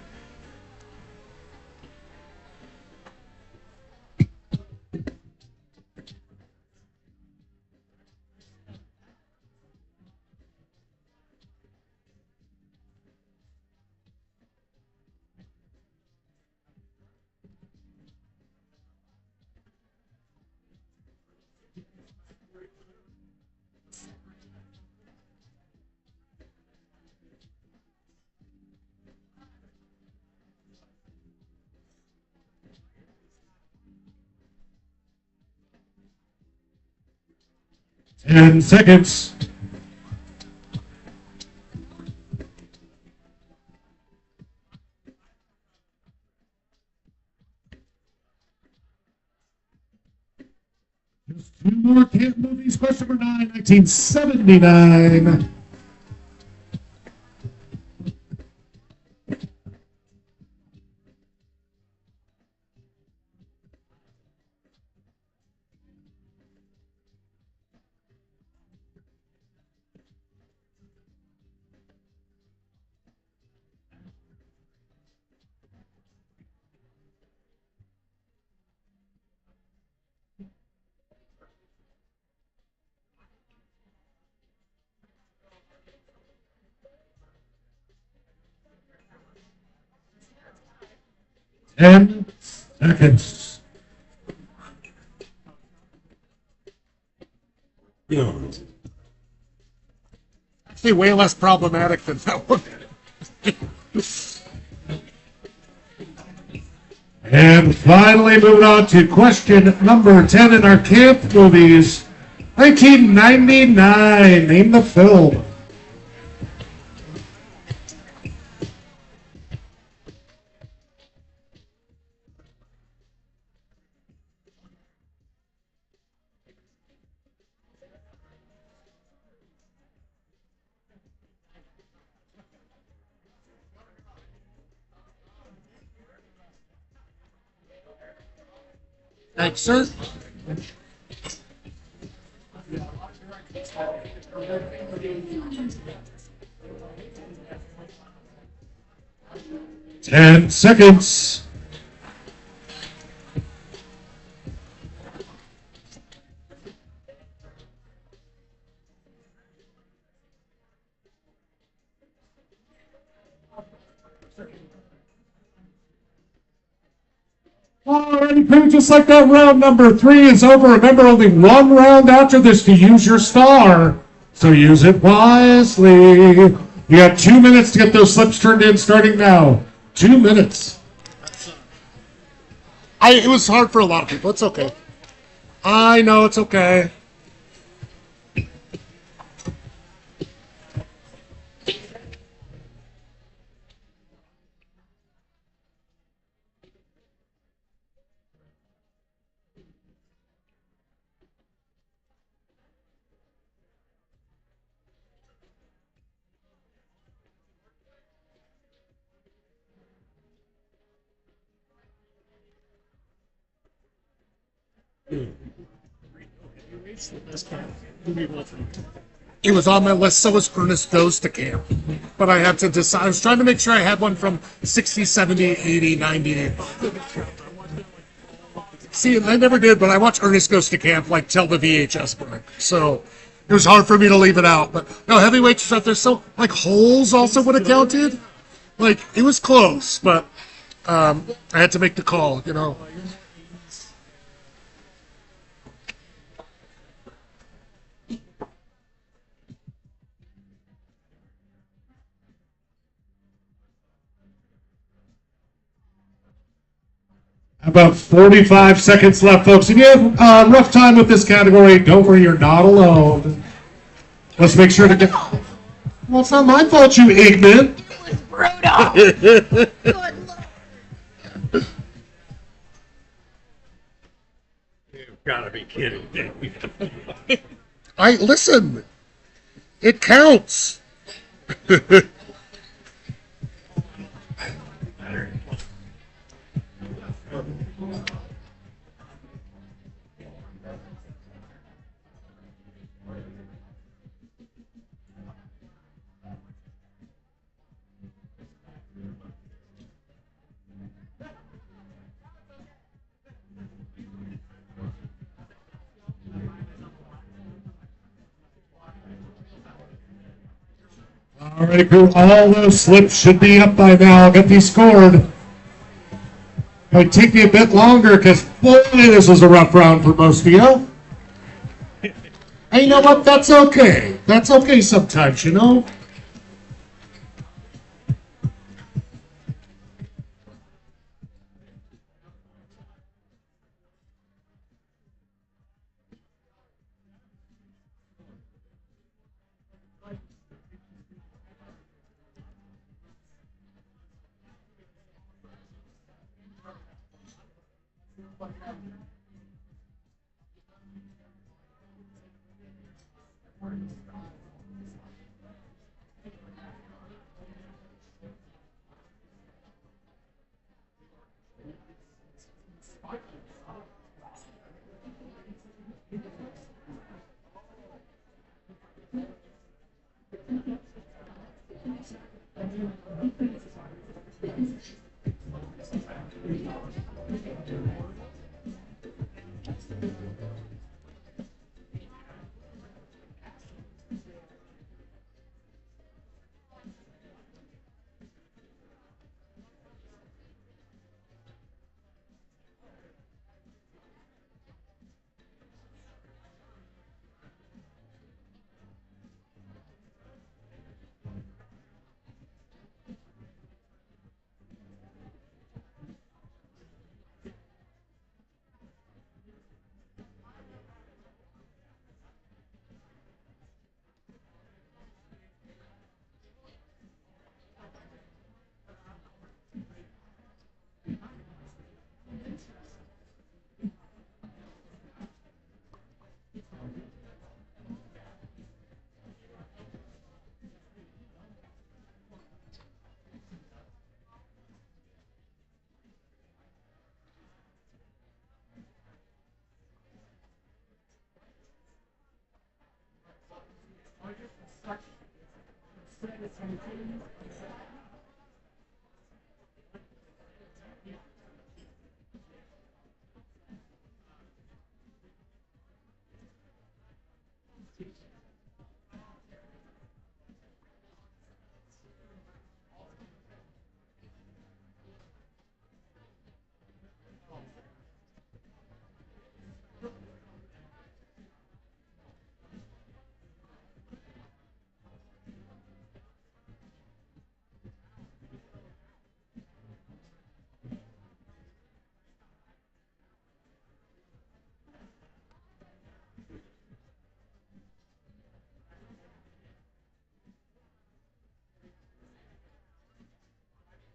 Ten seconds. Just two more camp movies. Question number 9, 1979. Ten seconds. Actually, way less problematic than that one. And finally, moving on to question number 10 in our camp movies. 1999. Name the film. Thanks, sir. Ten seconds. All right. Alrighty, crew, just like that, round number 3 is over. Remember, only one round after this to use your star, so use it wisely. You got 2 minutes to get those slips turned in starting now. 2 minutes. It was hard for a lot of people. It's okay. I know it's okay. It was on my list, so was Ernest Goes to Camp. But I had to decide. I was trying to make sure I had one from 60, 70, 80, 90. See, I never did, but I watched Ernest Goes to Camp like till the VHS broke. So it was hard for me to leave it out. But no, heavyweights stuff, there's so, like, holes also would have counted. Like, it was close, but I had to make the call, you know. About 45 seconds left, folks. If you have a rough time with this category, don't worry, you're not alone. Let's make sure to get... Well, it's not my fault, you ignorant. It was brutal. Good Lord. You've got to be kidding me. Listen, it counts. All right, crew, all those slips should be up by now. I'll get these scored. Might take me a bit longer because, boy, this was a rough round for most of you. And you know what? That's okay. That's okay sometimes, you know?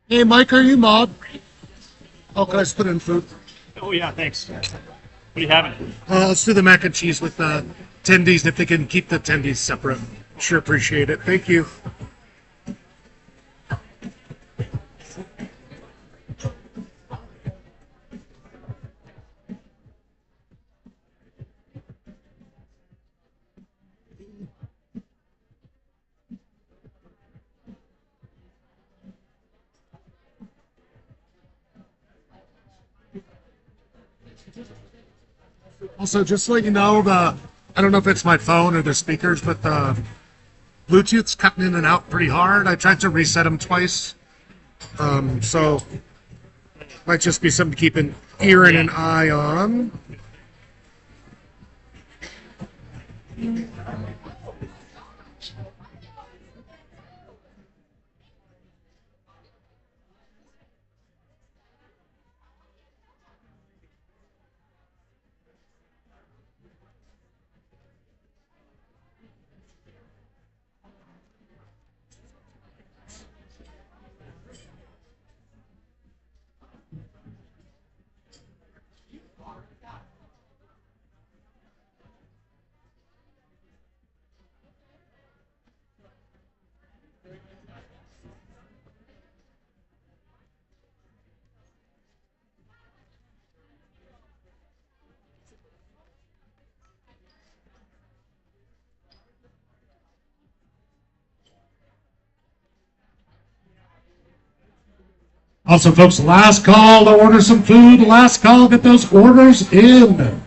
Hey, Mike, are you mod? Oh, can I just put in food? Oh yeah, thanks. What do you having? Let's do the mac and cheese with tendies. If they can keep the tendies separate, sure appreciate it. Thank you. Also, just to let you know, I don't know if it's my phone or the speakers, but the Bluetooth's cutting in and out pretty hard. I tried to reset them twice. So might just be something to keep an ear and an eye on. Also, folks, last call to order some food. Last call, get those orders in.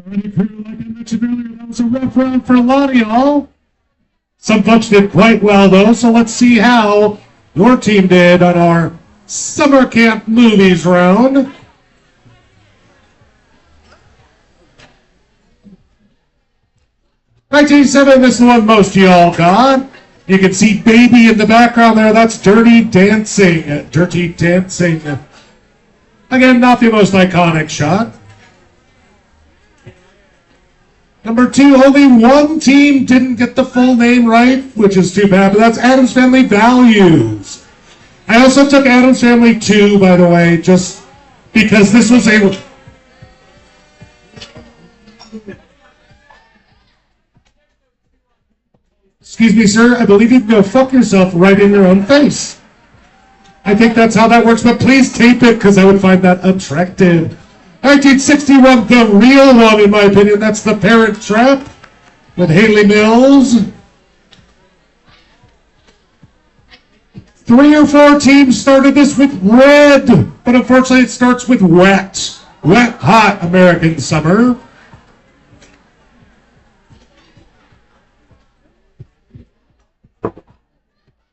Alrighty, crew, like I mentioned earlier, that was a rough round for a lot of y'all. Some folks did quite well, though, so let's see how your team did on our summer camp movies round. 1987, this is the one most of y'all got. You can see Baby in the background there. That's Dirty Dancing. Dirty Dancing. Again, not the most iconic shot. Number 2, only one team didn't get the full name right, which is too bad, but that's Addams Family Values. I also took Addams Family 2, by the way, just because this was a... Excuse me, sir, I believe you can go fuck yourself right in your own face. I think that's how that works, but please tape it because I would find that attractive. 1961, the real one, in my opinion. That's The Parent Trap with Haley Mills. 3 or 4 teams started this with red, but unfortunately it starts with wet. Wet, hot American summer.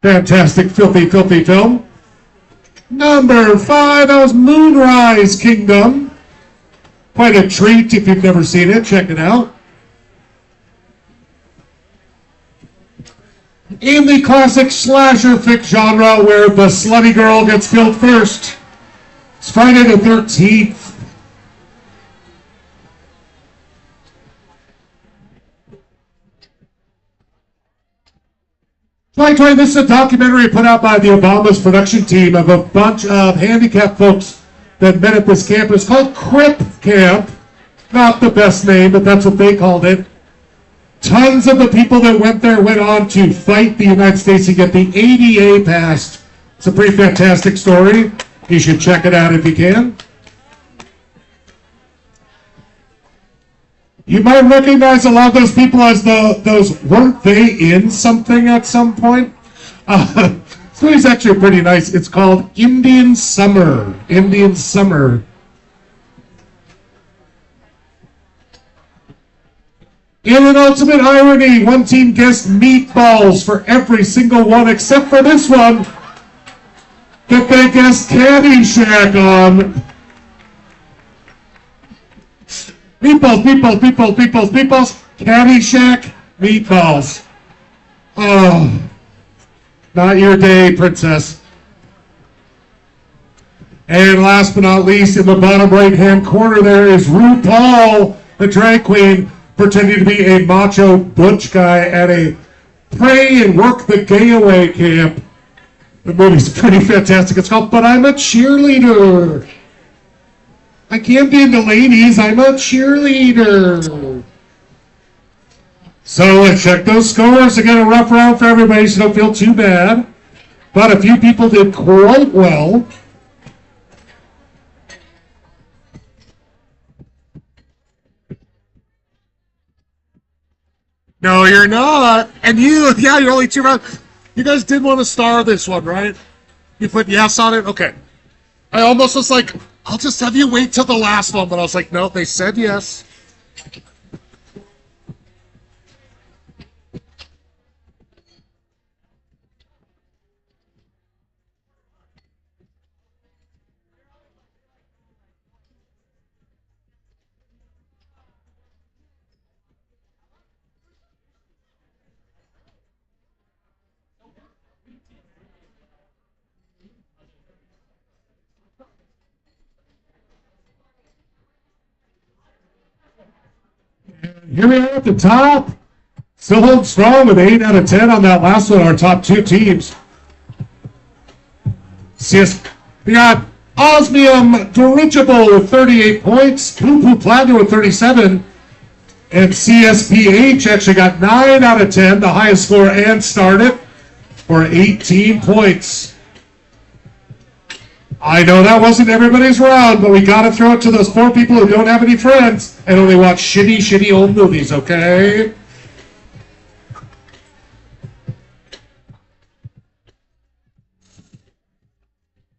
Fantastic, filthy, filthy film. Number 5, that was Moonrise Kingdom. Quite a treat if you've never seen it. Check it out. In the classic slasher fic genre where the slutty girl gets killed first, it's Friday the 13th. This is a documentary put out by the Obama's production team of a bunch of handicapped folks that met at this camp. It's called Crip Camp. Not the best name, but that's what they called it. Tons of the people that went there went on to fight the United States and get the ADA passed. It's a pretty fantastic story. You should check it out if you can. You might recognize a lot of those people as those, weren't they in something at some point? This movie's actually pretty nice. It's called Indian Summer. Indian Summer. In an ultimate irony, one team guessed meatballs for every single one except for this one that they guessed Caddyshack on. Meatballs, meatballs, meatballs, meatballs, meatballs. Caddyshack, meatballs. Oh, not your day, princess. And last but not least, in the bottom right-hand corner there is RuPaul, the drag queen, pretending to be a macho butch guy at a pray and work the gay away camp. The movie's pretty fantastic. It's called But I'm a Cheerleader. I can't be into ladies. I'm a cheerleader. So let's check those scores. Again, a rough round for everybody, so don't feel too bad. But a few people did quite well. No, you're not. And you, yeah, you're only 2 rounds. You guys did want to star this one, right? You put yes on it? Okay. I almost was like, I'll just have you wait till the last one, but I was like, no, they said yes. Here we are at the top. Still holding strong with 8 out of 10 on that last one, our top 2 teams. We got Osmium Dirigible with 38 points, Poo Poo Platinum with 37, and CSPH actually got 9 out of 10, the highest score, and started for 18 points. I know that wasn't everybody's round, but we got to throw it to those poor people who don't have any friends and only watch shitty, shitty old movies, okay?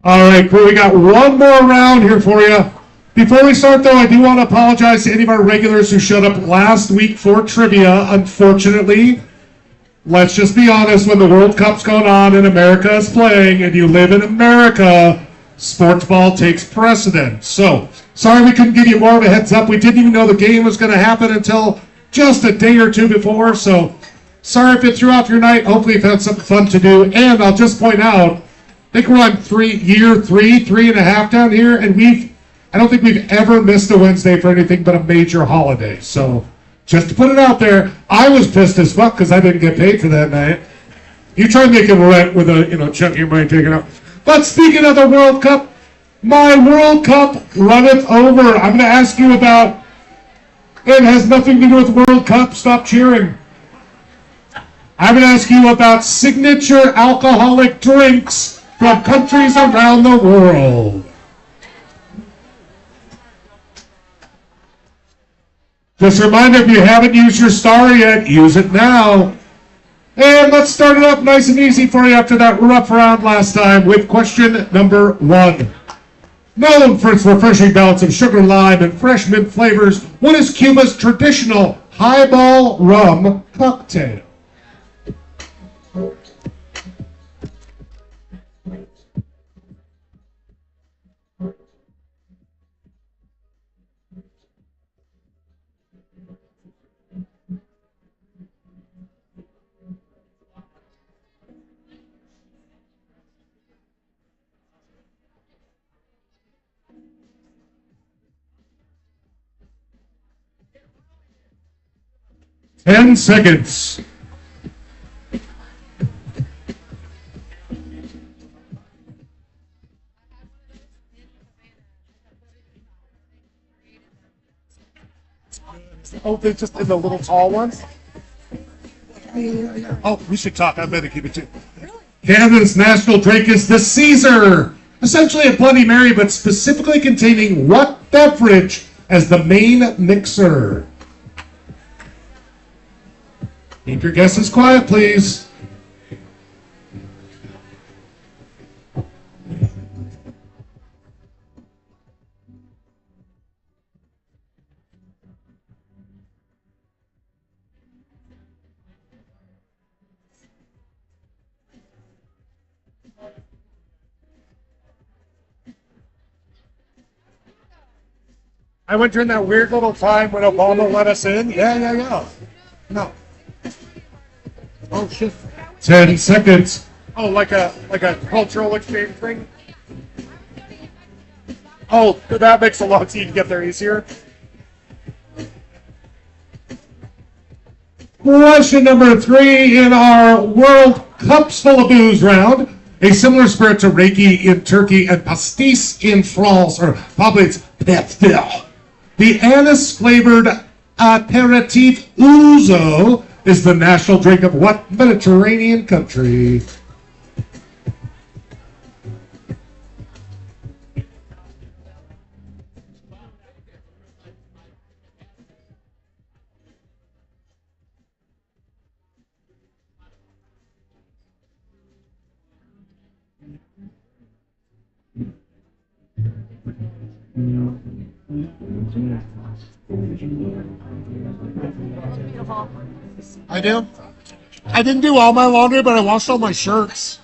All right, crew, we got one more round here for you. Before we start, though, I do want to apologize to any of our regulars who showed up last week for trivia. Unfortunately, let's just be honest, when the World Cup's going on and America is playing and you live in America, sports ball takes precedence. So, sorry we couldn't give you more of a heads up. We didn't even know the game was going to happen until just a day or two before. So, sorry if it threw off your night. Hopefully you've had something fun to do. And I'll just point out, I think we're on year three and a half down here, and I don't think we've ever missed a Wednesday for anything but a major holiday. So, just to put it out there, I was pissed as fuck because I didn't get paid for that night. You try making rent with a, chunk of your money taken out. But speaking of the World Cup, my World Cup runneth over. I'm going to ask you about, it has nothing to do with World Cup, stop cheering. I'm going to ask you about signature alcoholic drinks from countries around the world. Just a reminder, if you haven't used your star yet, use it now. And let's start it up nice and easy for you after that rough round last time with question number 1. Known for its refreshing balance of sugar, lime, and fresh mint flavors, what is Cuba's traditional highball rum cocktail? Ten seconds. Oh, they're just in the little tall ones? Oh, we should talk. I better keep it too. Canada's national drink is the Caesar, essentially a Bloody Mary, but specifically containing what beverage as the main mixer? Keep your guesses quiet, please. I went during that weird little time when Obama let us in. Yeah. No. Oh shit. 10 seconds. Oh, like a cultural exchange thing. Oh, that makes a lot so you can get there easier. Question number 3 in our World Cups full of booze round. A similar spirit to Reiki in Turkey and pastis in France, or probably it's Pfeffer. The anise-flavored aperitif ouzo is the national drink of what Mediterranean country? I do. I didn't do all my laundry, but I washed all my shirts.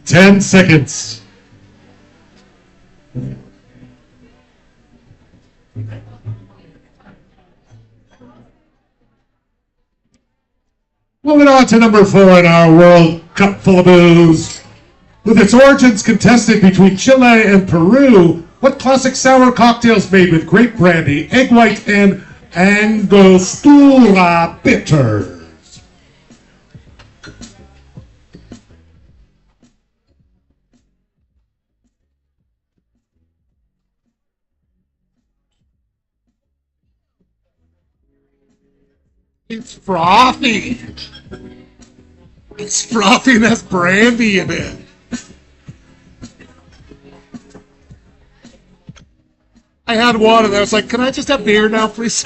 10 seconds. Moving on to number 4 in our World Cup full of booze. With its origins contested between Chile and Peru, what classic sour cocktail is made with grape brandy, egg white, and Angostura bitters? It's frothy. It's frothy and has brandy in it. I had one and I was like, can I just have beer now, please?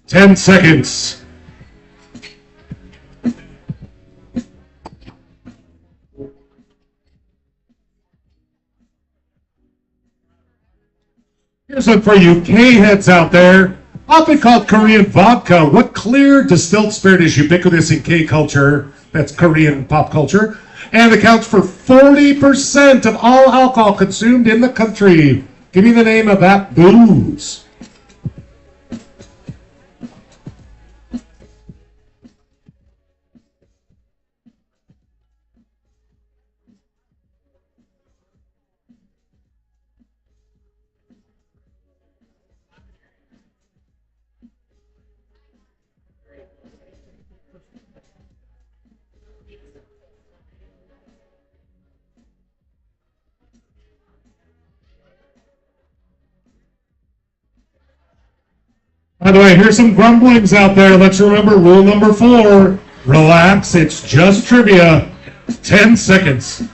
10 seconds. Here's one for you K-heads out there. Often called Korean vodka, what clear distilled spirit is ubiquitous in K-culture, that's Korean pop culture, and accounts for 40% of all alcohol consumed in the country? Give me the name of that booze. By the way, here's some grumblings out there. Let's remember rule number 4. Relax, it's just trivia. 10 seconds.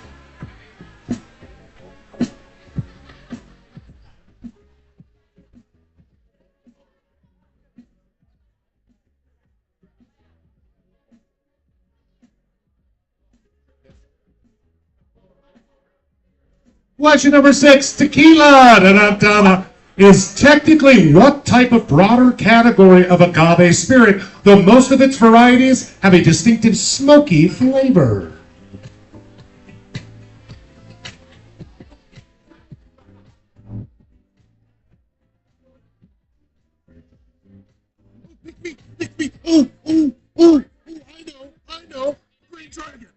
Question number 6, tequila da-da-da-da, is technically what type of broader category of agave spirit, though most of its varieties have a distinctive smoky flavor? I know. Green Dragon.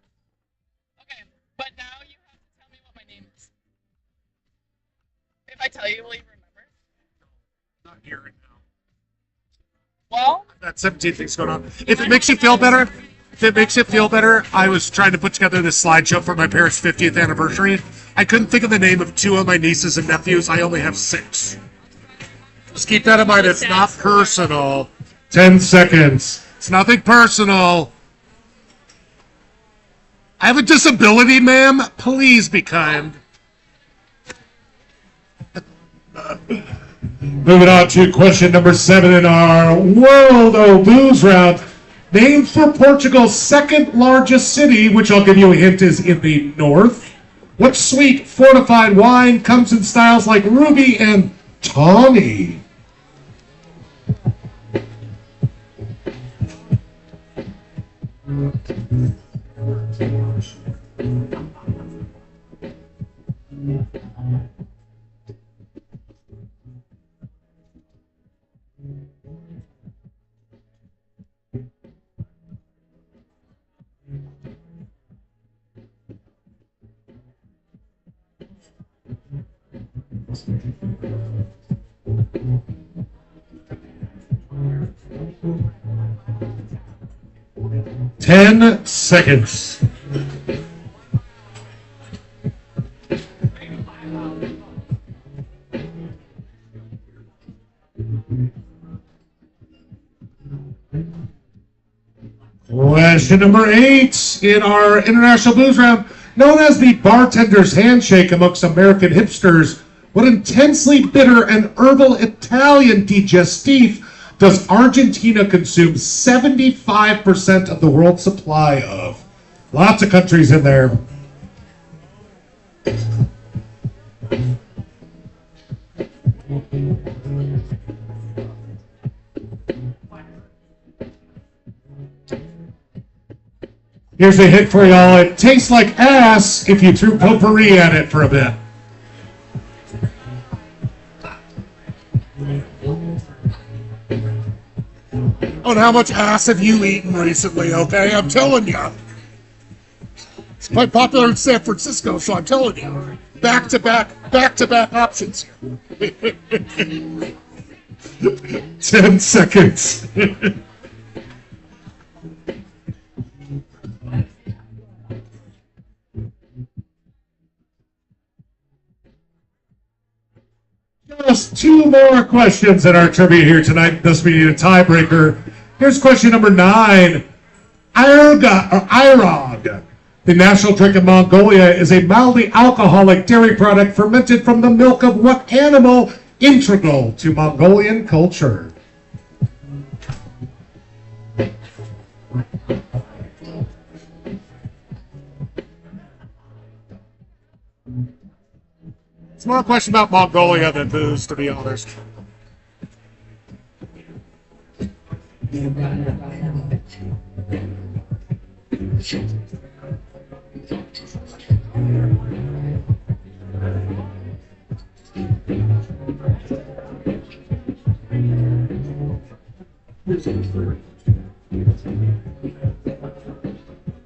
Okay, but now you have to tell me what my name is. If I tell you, will you remember? Not hearing now. Well, That 17 thing's going on. If it makes you feel better, I was trying to put together this slideshow for my parents' 50th anniversary. I couldn't think of the name of 2 of my nieces and nephews. I only have 6. Just keep that in mind. It's not personal. 10 seconds. It's nothing personal. I have a disability, ma'am. Please be kind. Moving on to question number 7 in our World of Booze round. Named for Portugal's second largest city, which I'll give you a hint is in the north. What sweet fortified wine comes in styles like ruby and tawny? Ten seconds. Question number 8 in our International Booze Round. Known as the bartender's handshake amongst American hipsters, what intensely bitter and herbal Italian digestif does Argentina consume 75% of the world's supply of? Lots of countries in there. Here's a hit for y'all. It tastes like ass if you threw potpourri at it for a bit. On how much ass have you eaten recently, okay? I'm telling you. It's quite popular in San Francisco, so I'm telling you. Back-to-back options. 10 seconds. Just 2 more questions in our trivia here tonight. Thus, we need a tiebreaker. Here's question number 9. Irog, the national drink of Mongolia, is a mildly alcoholic dairy product fermented from the milk of what animal integral to Mongolian culture? It's more a question about Mongolia than booze, to be honest.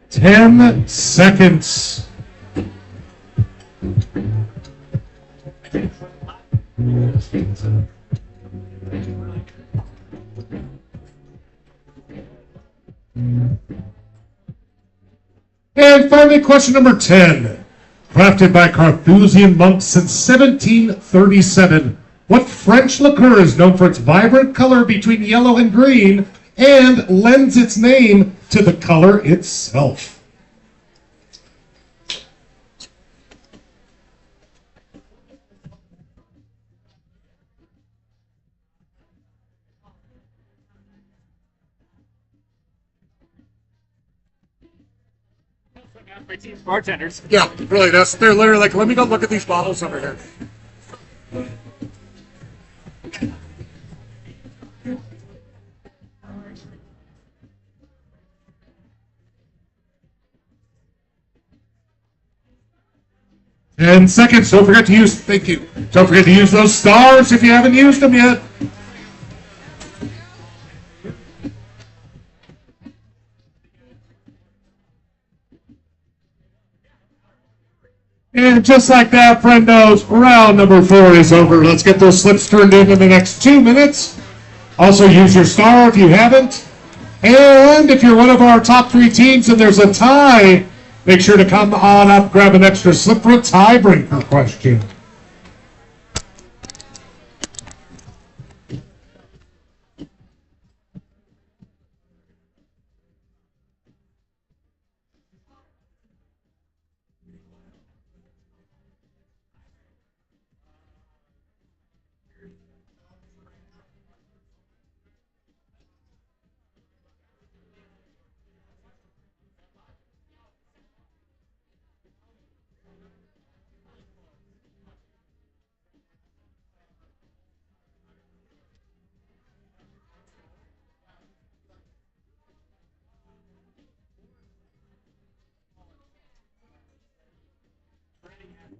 Ten seconds. And finally, question number 10. Crafted by Carthusian monks since 1737, what French liqueur is known for its vibrant color between yellow and green and lends its name to the color itself? My team's bartenders. Yeah, really, they're literally like, let me go look at these bottles over here. And seconds, don't forget to use, thank you. Don't forget to use those stars if you haven't used them yet. And just like that, friendos, round number 4 is over. Let's get those slips turned in the next 2 minutes. Also, use your star if you haven't. And if you're one of our top 3 teams and there's a tie, make sure to come on up, grab an extra slip for a tiebreaker question.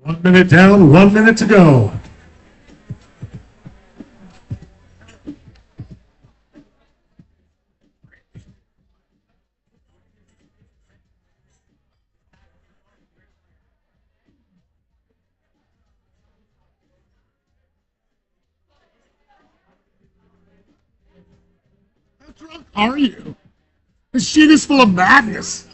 One minute down, 1 minute to go. How drunk are you? This shit is full of madness.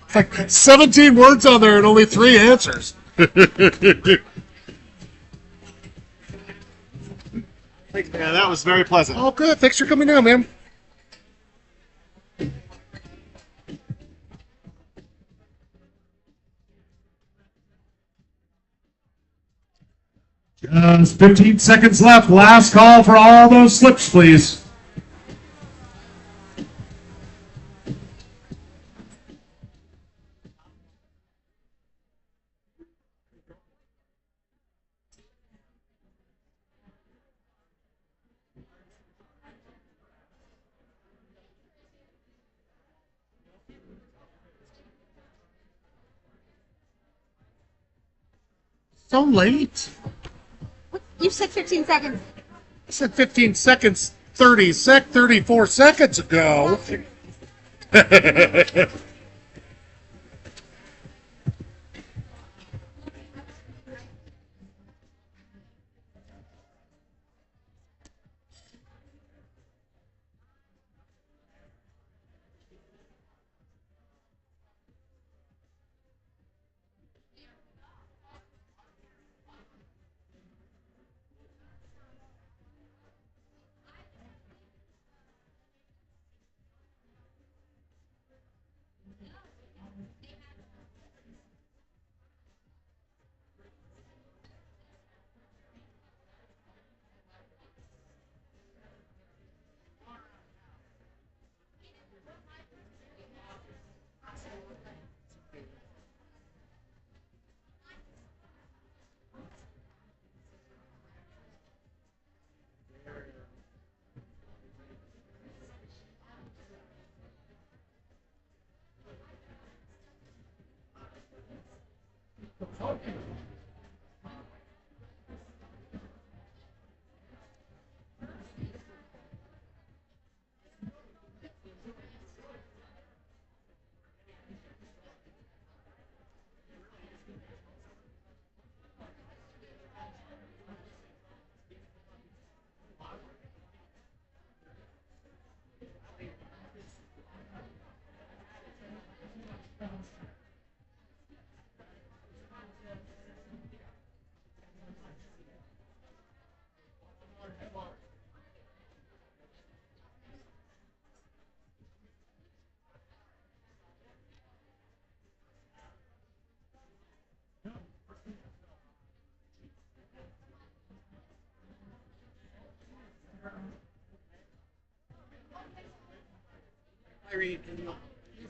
It's like 17 words on there and only 3 answers. Yeah, that was very pleasant. Oh, good. Thanks for coming down, man. Just 15 seconds left. Last call for all those slips, please. So late. You said 15 seconds. I said 15 seconds, 34 seconds ago.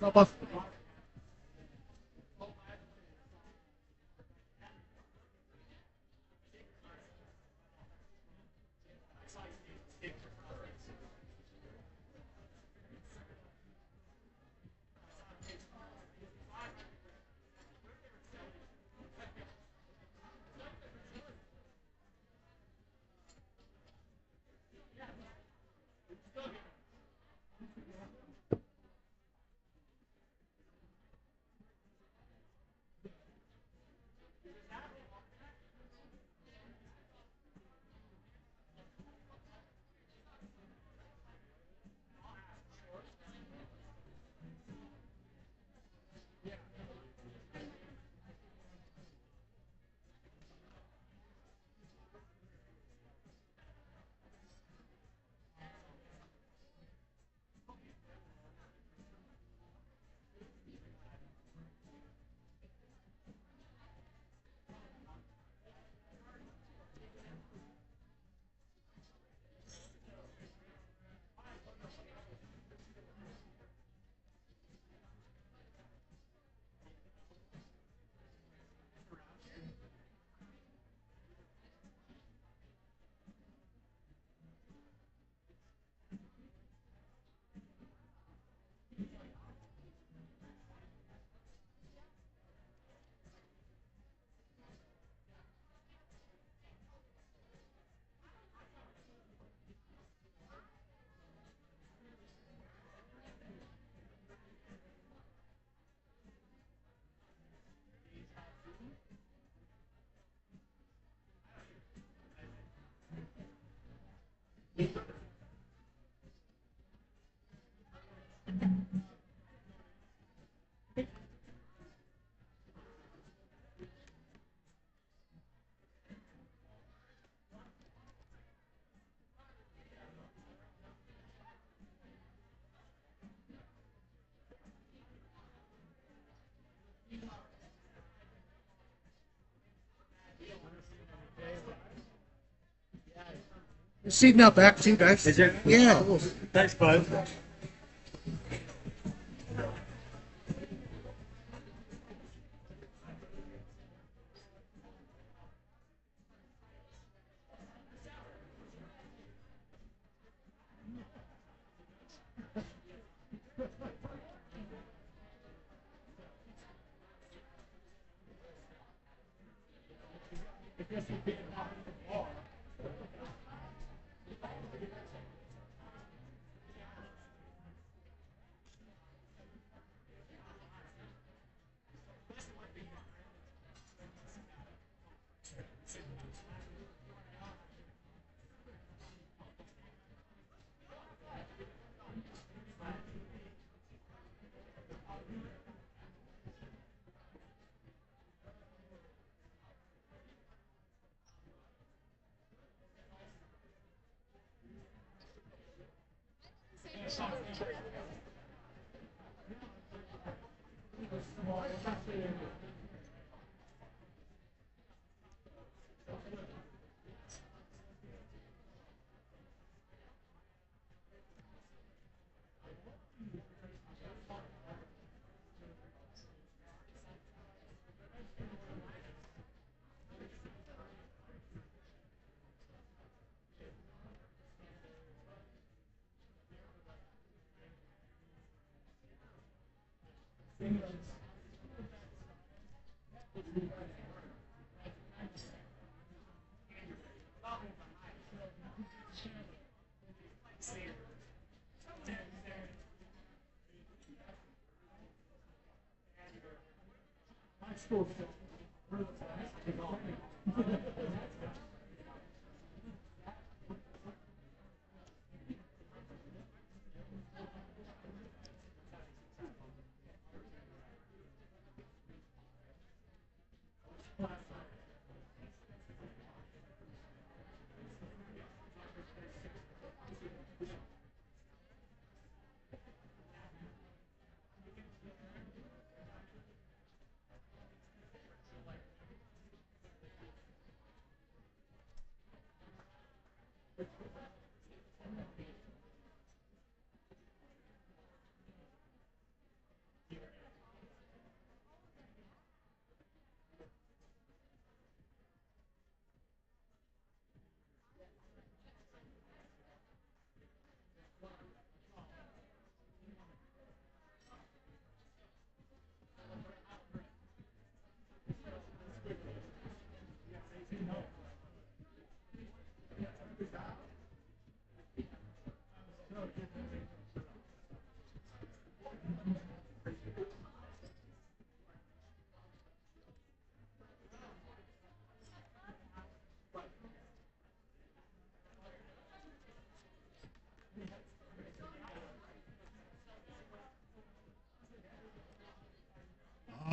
Bubba. Seed now back to you guys. Is it? Yeah. Thanks, bud.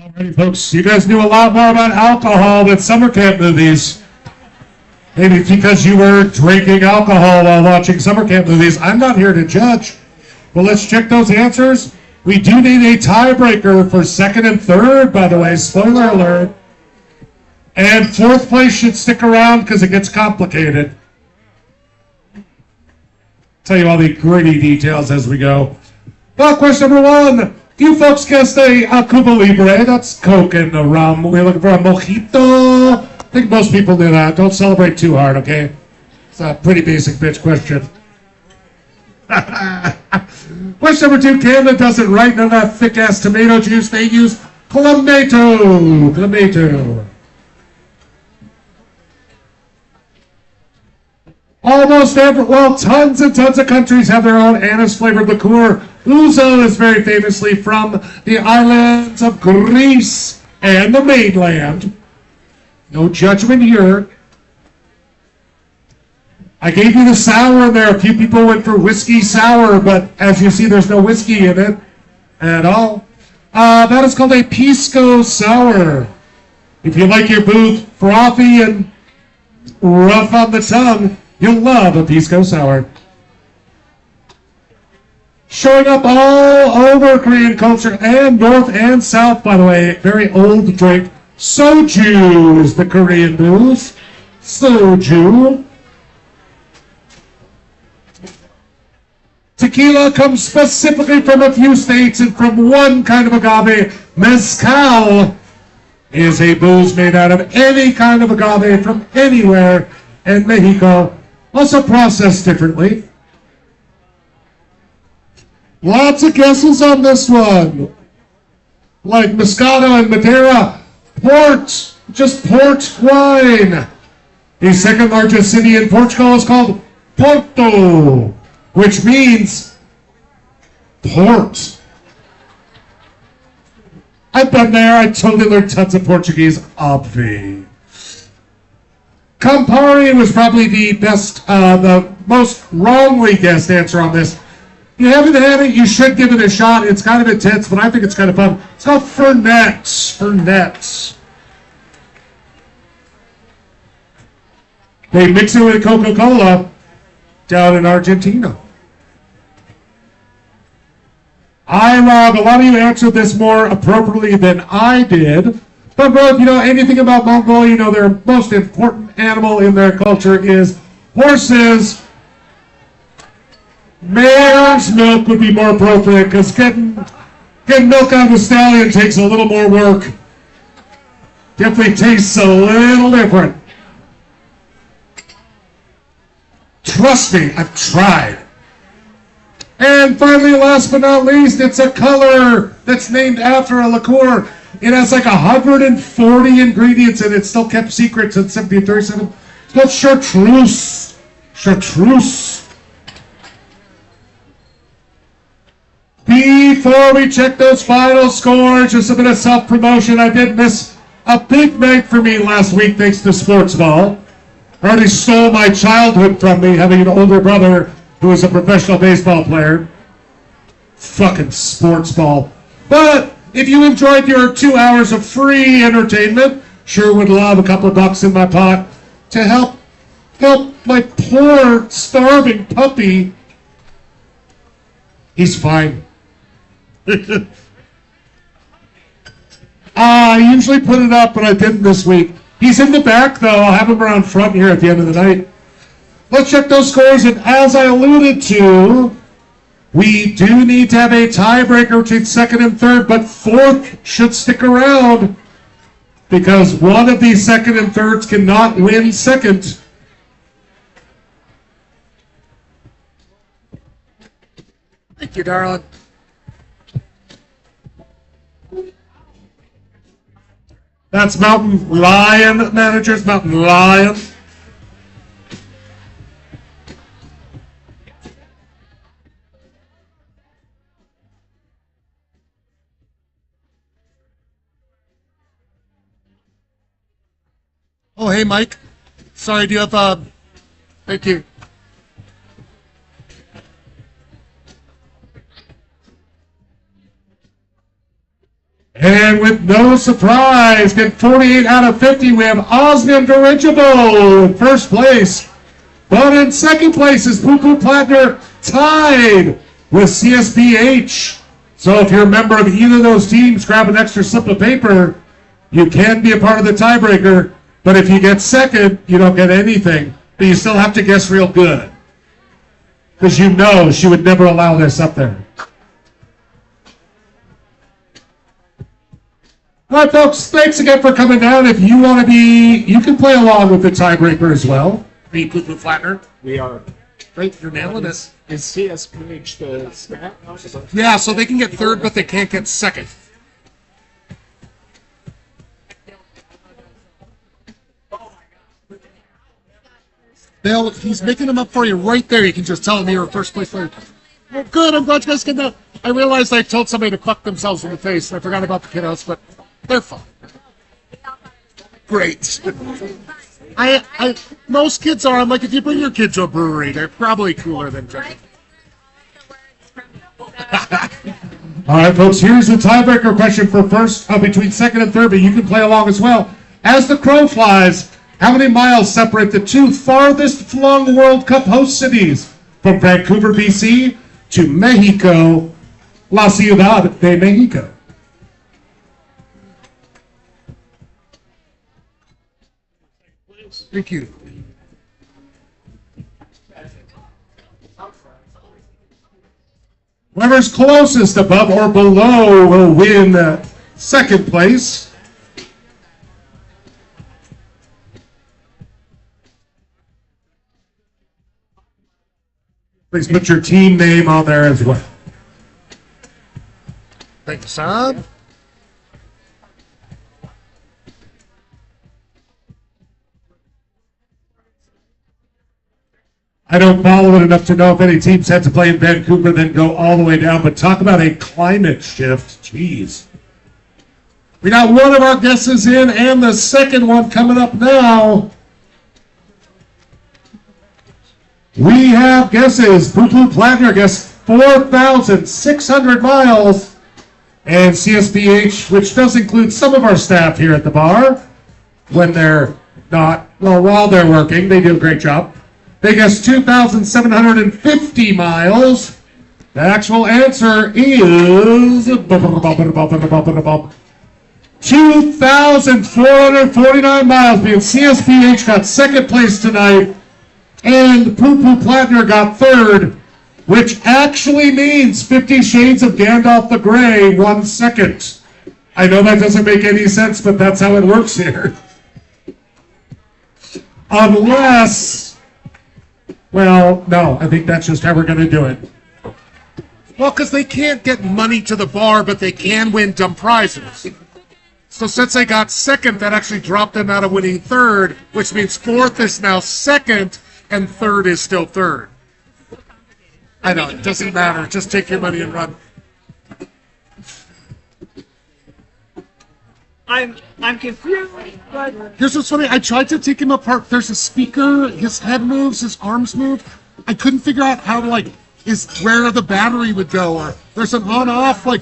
Alrighty, folks, you guys knew a lot more about alcohol than summer camp movies. Maybe it's because you were drinking alcohol while watching summer camp movies. I'm not here to judge. Well, let's check those answers. We do need a tiebreaker for second and third, by the way. Spoiler alert. And fourth place should stick around because it gets complicated. Tell you all the gritty details as we go. Well, question number one. You folks guessed a Cuba Libre. That's Coke and a rum. We're looking for a mojito. I think most people do that. Don't celebrate too hard, okay? It's a pretty basic bitch question. Question number two. Canada does it right. None of that thick-ass tomato juice. They use clamato. Clamato. Almost every, well, tons and tons of countries have their own anise-flavored liqueur. Ouzo is very famously from the islands of Greece and the mainland. No judgment here. I gave you the sour in there. A few people went for whiskey sour, but as you see, there's no whiskey in it at all. That is called a pisco sour. If you like your booth frothy and rough on the tongue, you'll love a pisco sour. Showing up all over Korean culture and north and south, by the way. Very old drink. Soju is the Korean booze. Soju. Tequila comes specifically from a few states and from one kind of agave. Mezcal is a booze made out of any kind of agave from anywhere in Mexico. Also processed differently. Lots of guesses on this one. Like Moscato and Madeira. Port. Just port wine. The second largest city in Portugal is called Porto, which means port. I've been there. I totally learned tons of Portuguese. Obvi. Campari was probably the best, the most wrongly guessed answer on this. If you haven't had it, you should give it a shot. It's kind of intense, but I think it's kind of fun. It's called Fernet. Fernet. They mix it with Coca-Cola down in Argentina. Rob, a lot of you answered this more appropriately than I did. But bro, if you know anything about Mongolia, you know their most important animal in their culture is horses. Mare's milk would be more appropriate because getting milk out of a stallion takes a little more work. Definitely tastes a little different. Trust me, I've tried. And finally, last but not least, it's a color that's named after a liqueur. It has like 140 ingredients and it's still kept secret since 1737. It's called chartreuse. Chartreuse. Before we check those final scores, just a bit of self-promotion. I did miss a big night for me last week thanks to sports ball. Already stole my childhood from me, having an older brother who was a professional baseball player. Fucking sports ball. But if you enjoyed your 2 hours of free entertainment, sure would love a couple of bucks in my pot to help my poor starving puppy. He's fine. I usually put it up, but I didn't this week. He's in the back, though. I'll have him around front here at the end of the night. Let's check those scores, and as I alluded to, we do need to have a tiebreaker between second and third, but fourth should stick around because one of these second and thirds cannot win second. Thank you, darling. That's Mountain Lion managers, Mountain Lion. Oh, hey, Mike. Sorry, do you have thank you. And with And no surprise, get 48 out of 50. We have Osmium Dirigible in first place. But in second place is Poo Poo Plattner, tied with CSPH. So if you're a member of either of those teams, grab an extra slip of paper. You can be a part of the tiebreaker, but if you get second, you don't get anything. But you still have to guess real good. Because you know she would never allow this up there. All right, folks, thanks again for coming down. If you want to be, you can play along with the tiebreaker as well. Me, Poo Poo Flatner. We are. Great, you're nailing this. Is CSPH the snap? Yeah, so they can get third, but they can't get second. He's making them up for you right there. You can just tell him you're first place third. Well, good, I'm glad you guys can know. I realized I told somebody to fuck themselves in the face. I forgot about the kiddos, but they're fine. Great. Most kids are. I'm like, if you bring your kid to a brewery, they're probably cooler than drinking. All right, folks, here's the tiebreaker question for first, between second and third, but you can play along as well. As the crow flies, how many miles separate the two farthest flung World Cup host cities from Vancouver, BC to Mexico, La Ciudad de Mexico? Thank you. Whoever's closest above or below will win second place. Please put your team name on there as well. Thank you, son. I don't follow it enough to know if any teams had to play in Vancouver, then go all the way down. But talk about a climate shift. Jeez. We got one of our guesses in and the second one coming up now. We have guesses. Poo Poo Plattner guessed 4,600 miles. And CSPH, which does include some of our staff here at the bar, when they're not, well, while they're working, they do a great job. They guessed 2,750 miles. The actual answer is 2,449 miles. Because CSPH got second place tonight, and Poo Poo Plattner got third, which actually means 50 Shades of Gandalf the Grey, 1 second. I know that doesn't make any sense, but that's how it works here. Unless, well, no, I think that's just how we're going to do it. Well, because they can't get money to the bar, but they can win dumb prizes. So since they got second, that actually dropped them out of winning third, which means fourth is now second, and third is still third. I know, it doesn't matter. Just take your money and run. I'm confused, but Here's what's funny. I tried to take him apart. There's a speaker. His head moves. His arms move. I couldn't figure out how to, like, where the battery would go. Or there's an on-off, like...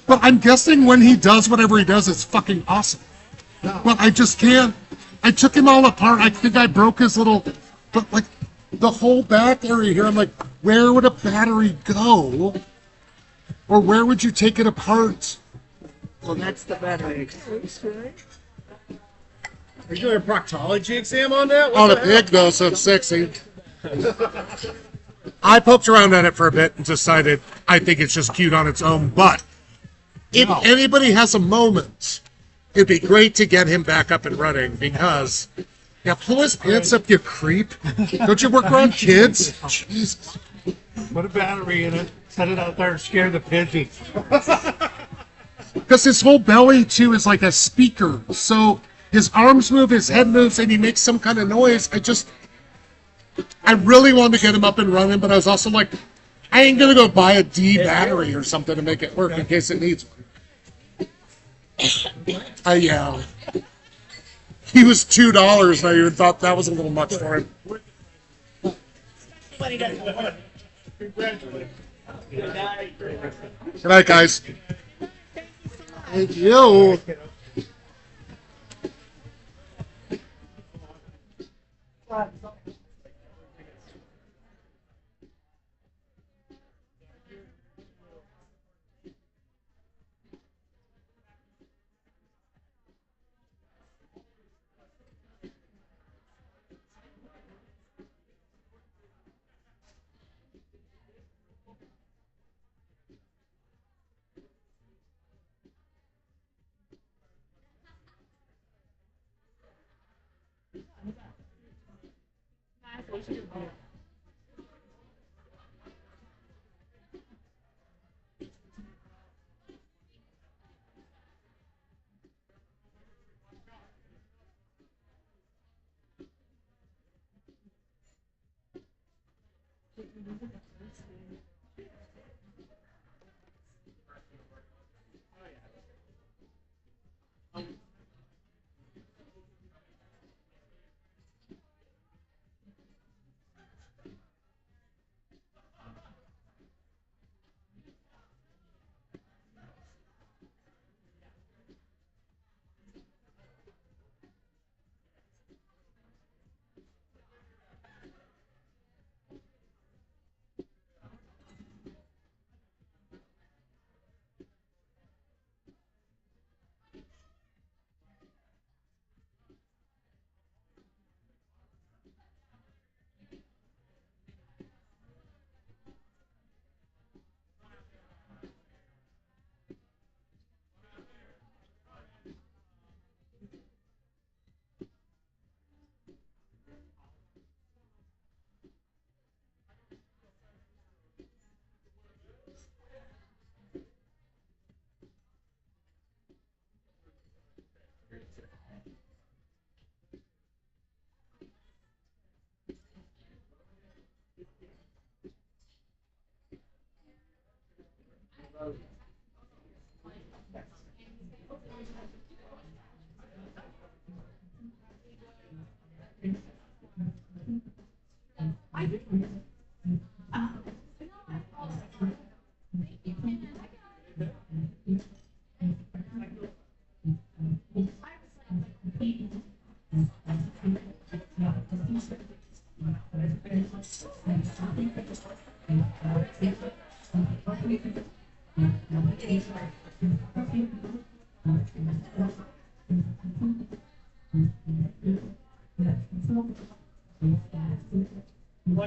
But I'm guessing when he does whatever he does, it's fucking awesome. But I just can't... I took him all apart. I think I broke his little... But, like, the whole back area here, I'm like, where would a battery go? Or where would you take it apart? Well, that's the battery. Are you doing a proctology exam on that? On a pig, though, so it's sexy. I poked around at it for a bit and decided I think it's just cute on its own. But if anybody has a moment, it'd be great to get him back up and running because, yeah, pull his pants up, you creep. Don't you work around kids? Jesus. put a battery in it, set it out there, and scare the pigeons. Because his whole belly, too, is like a speaker. So his arms move, his head moves, and he makes some kind of noise. I really wanted to get him up and running, but I was also like, I ain't going to go buy a D battery or something to make it work in case it needs one. Yeah. He was $2, and I even thought that was a little much for him. Good night, guys. Yo.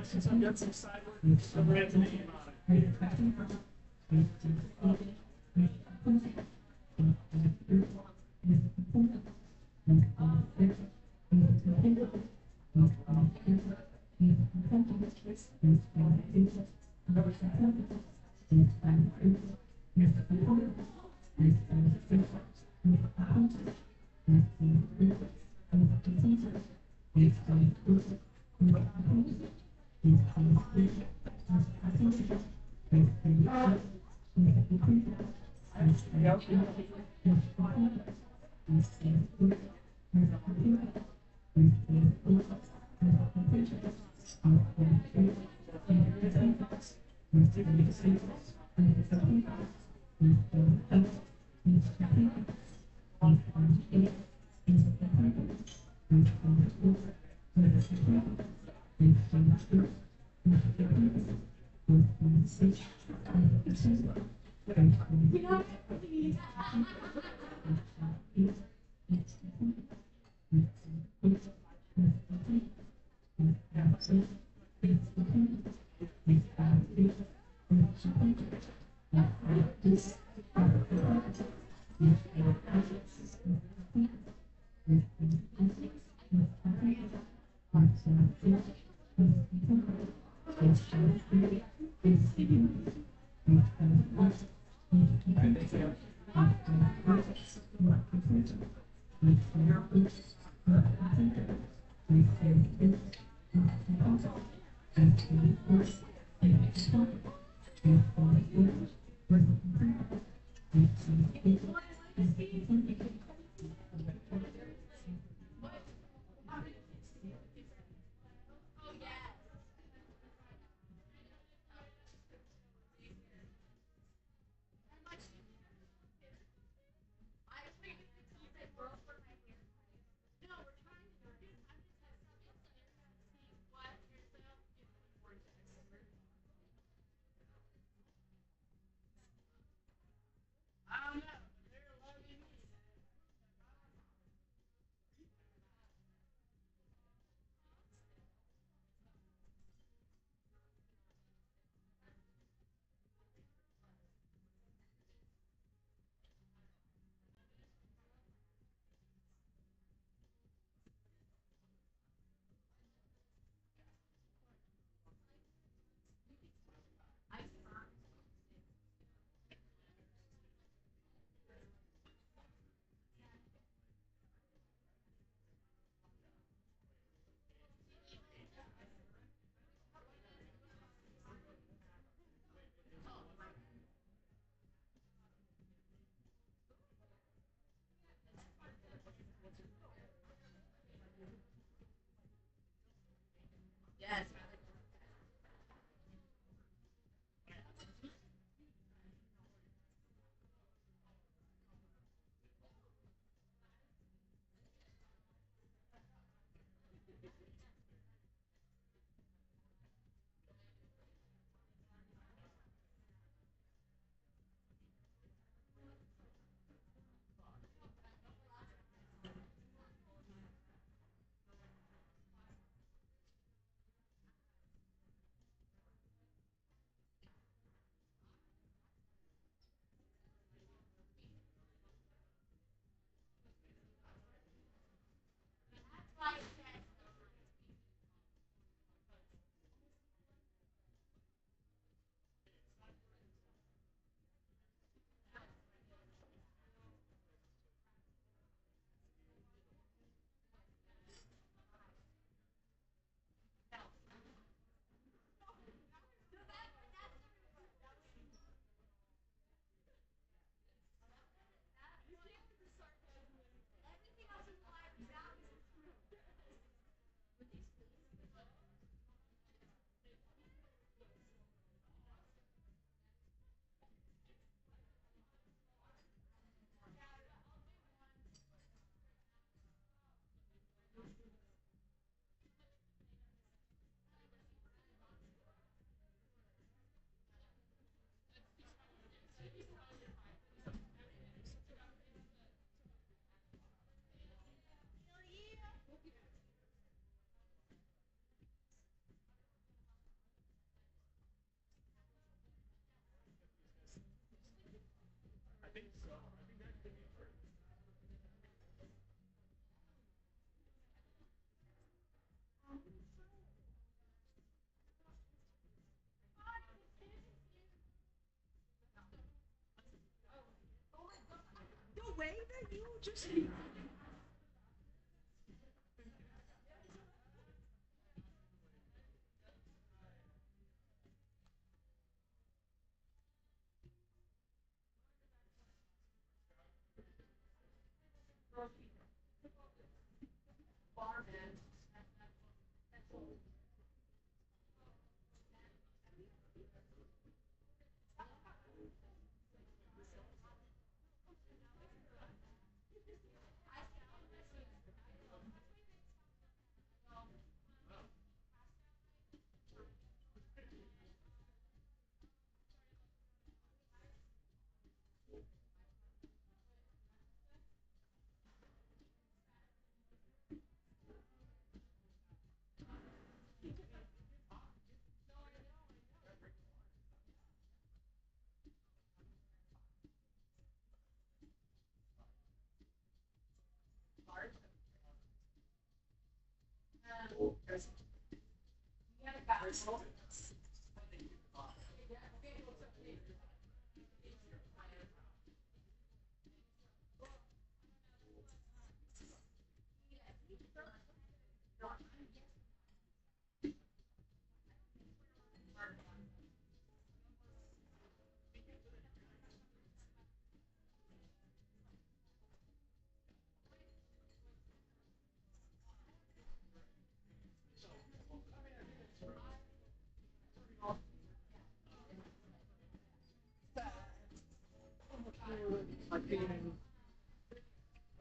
Alexis, I've got some sideways, some red name on it.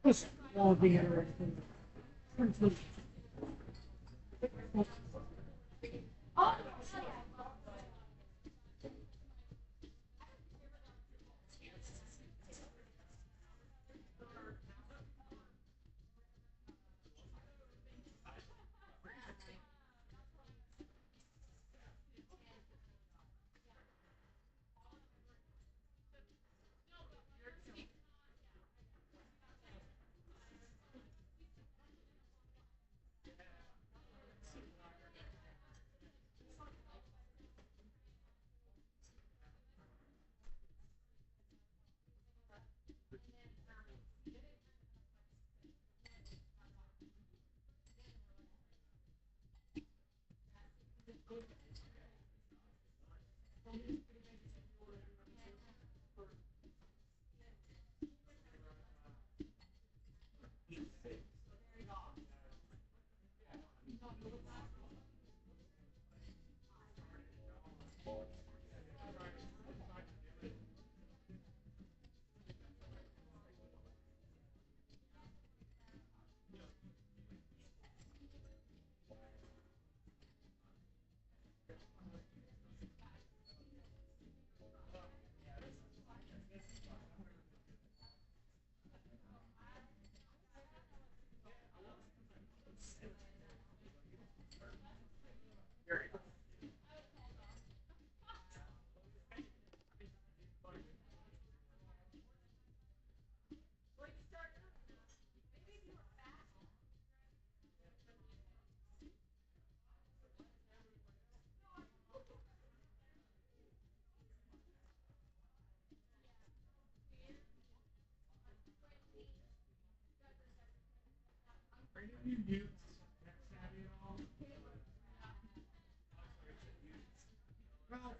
This will be interesting.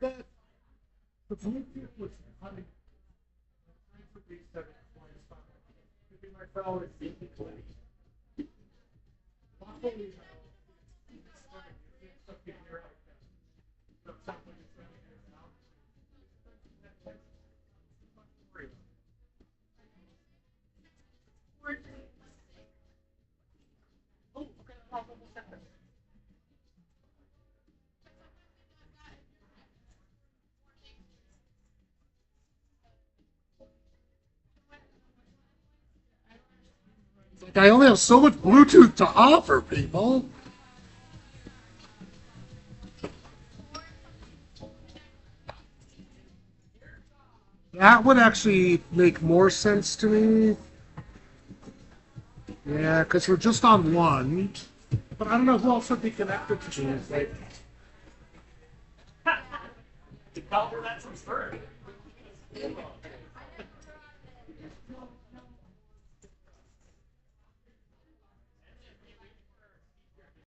Well, the Bluetooth was cutting. Trying to reset it before I stop. Maybe my phone is basically. Luckily, it's not something here like that. So it's not like it's running here now. Oh, okay, I'll double check this. Like, I only have so much Bluetooth to offer people. That would actually make more sense to me. Yeah, because we're just on one. But I don't know who else would be connected to these. Like, Cover that some spur.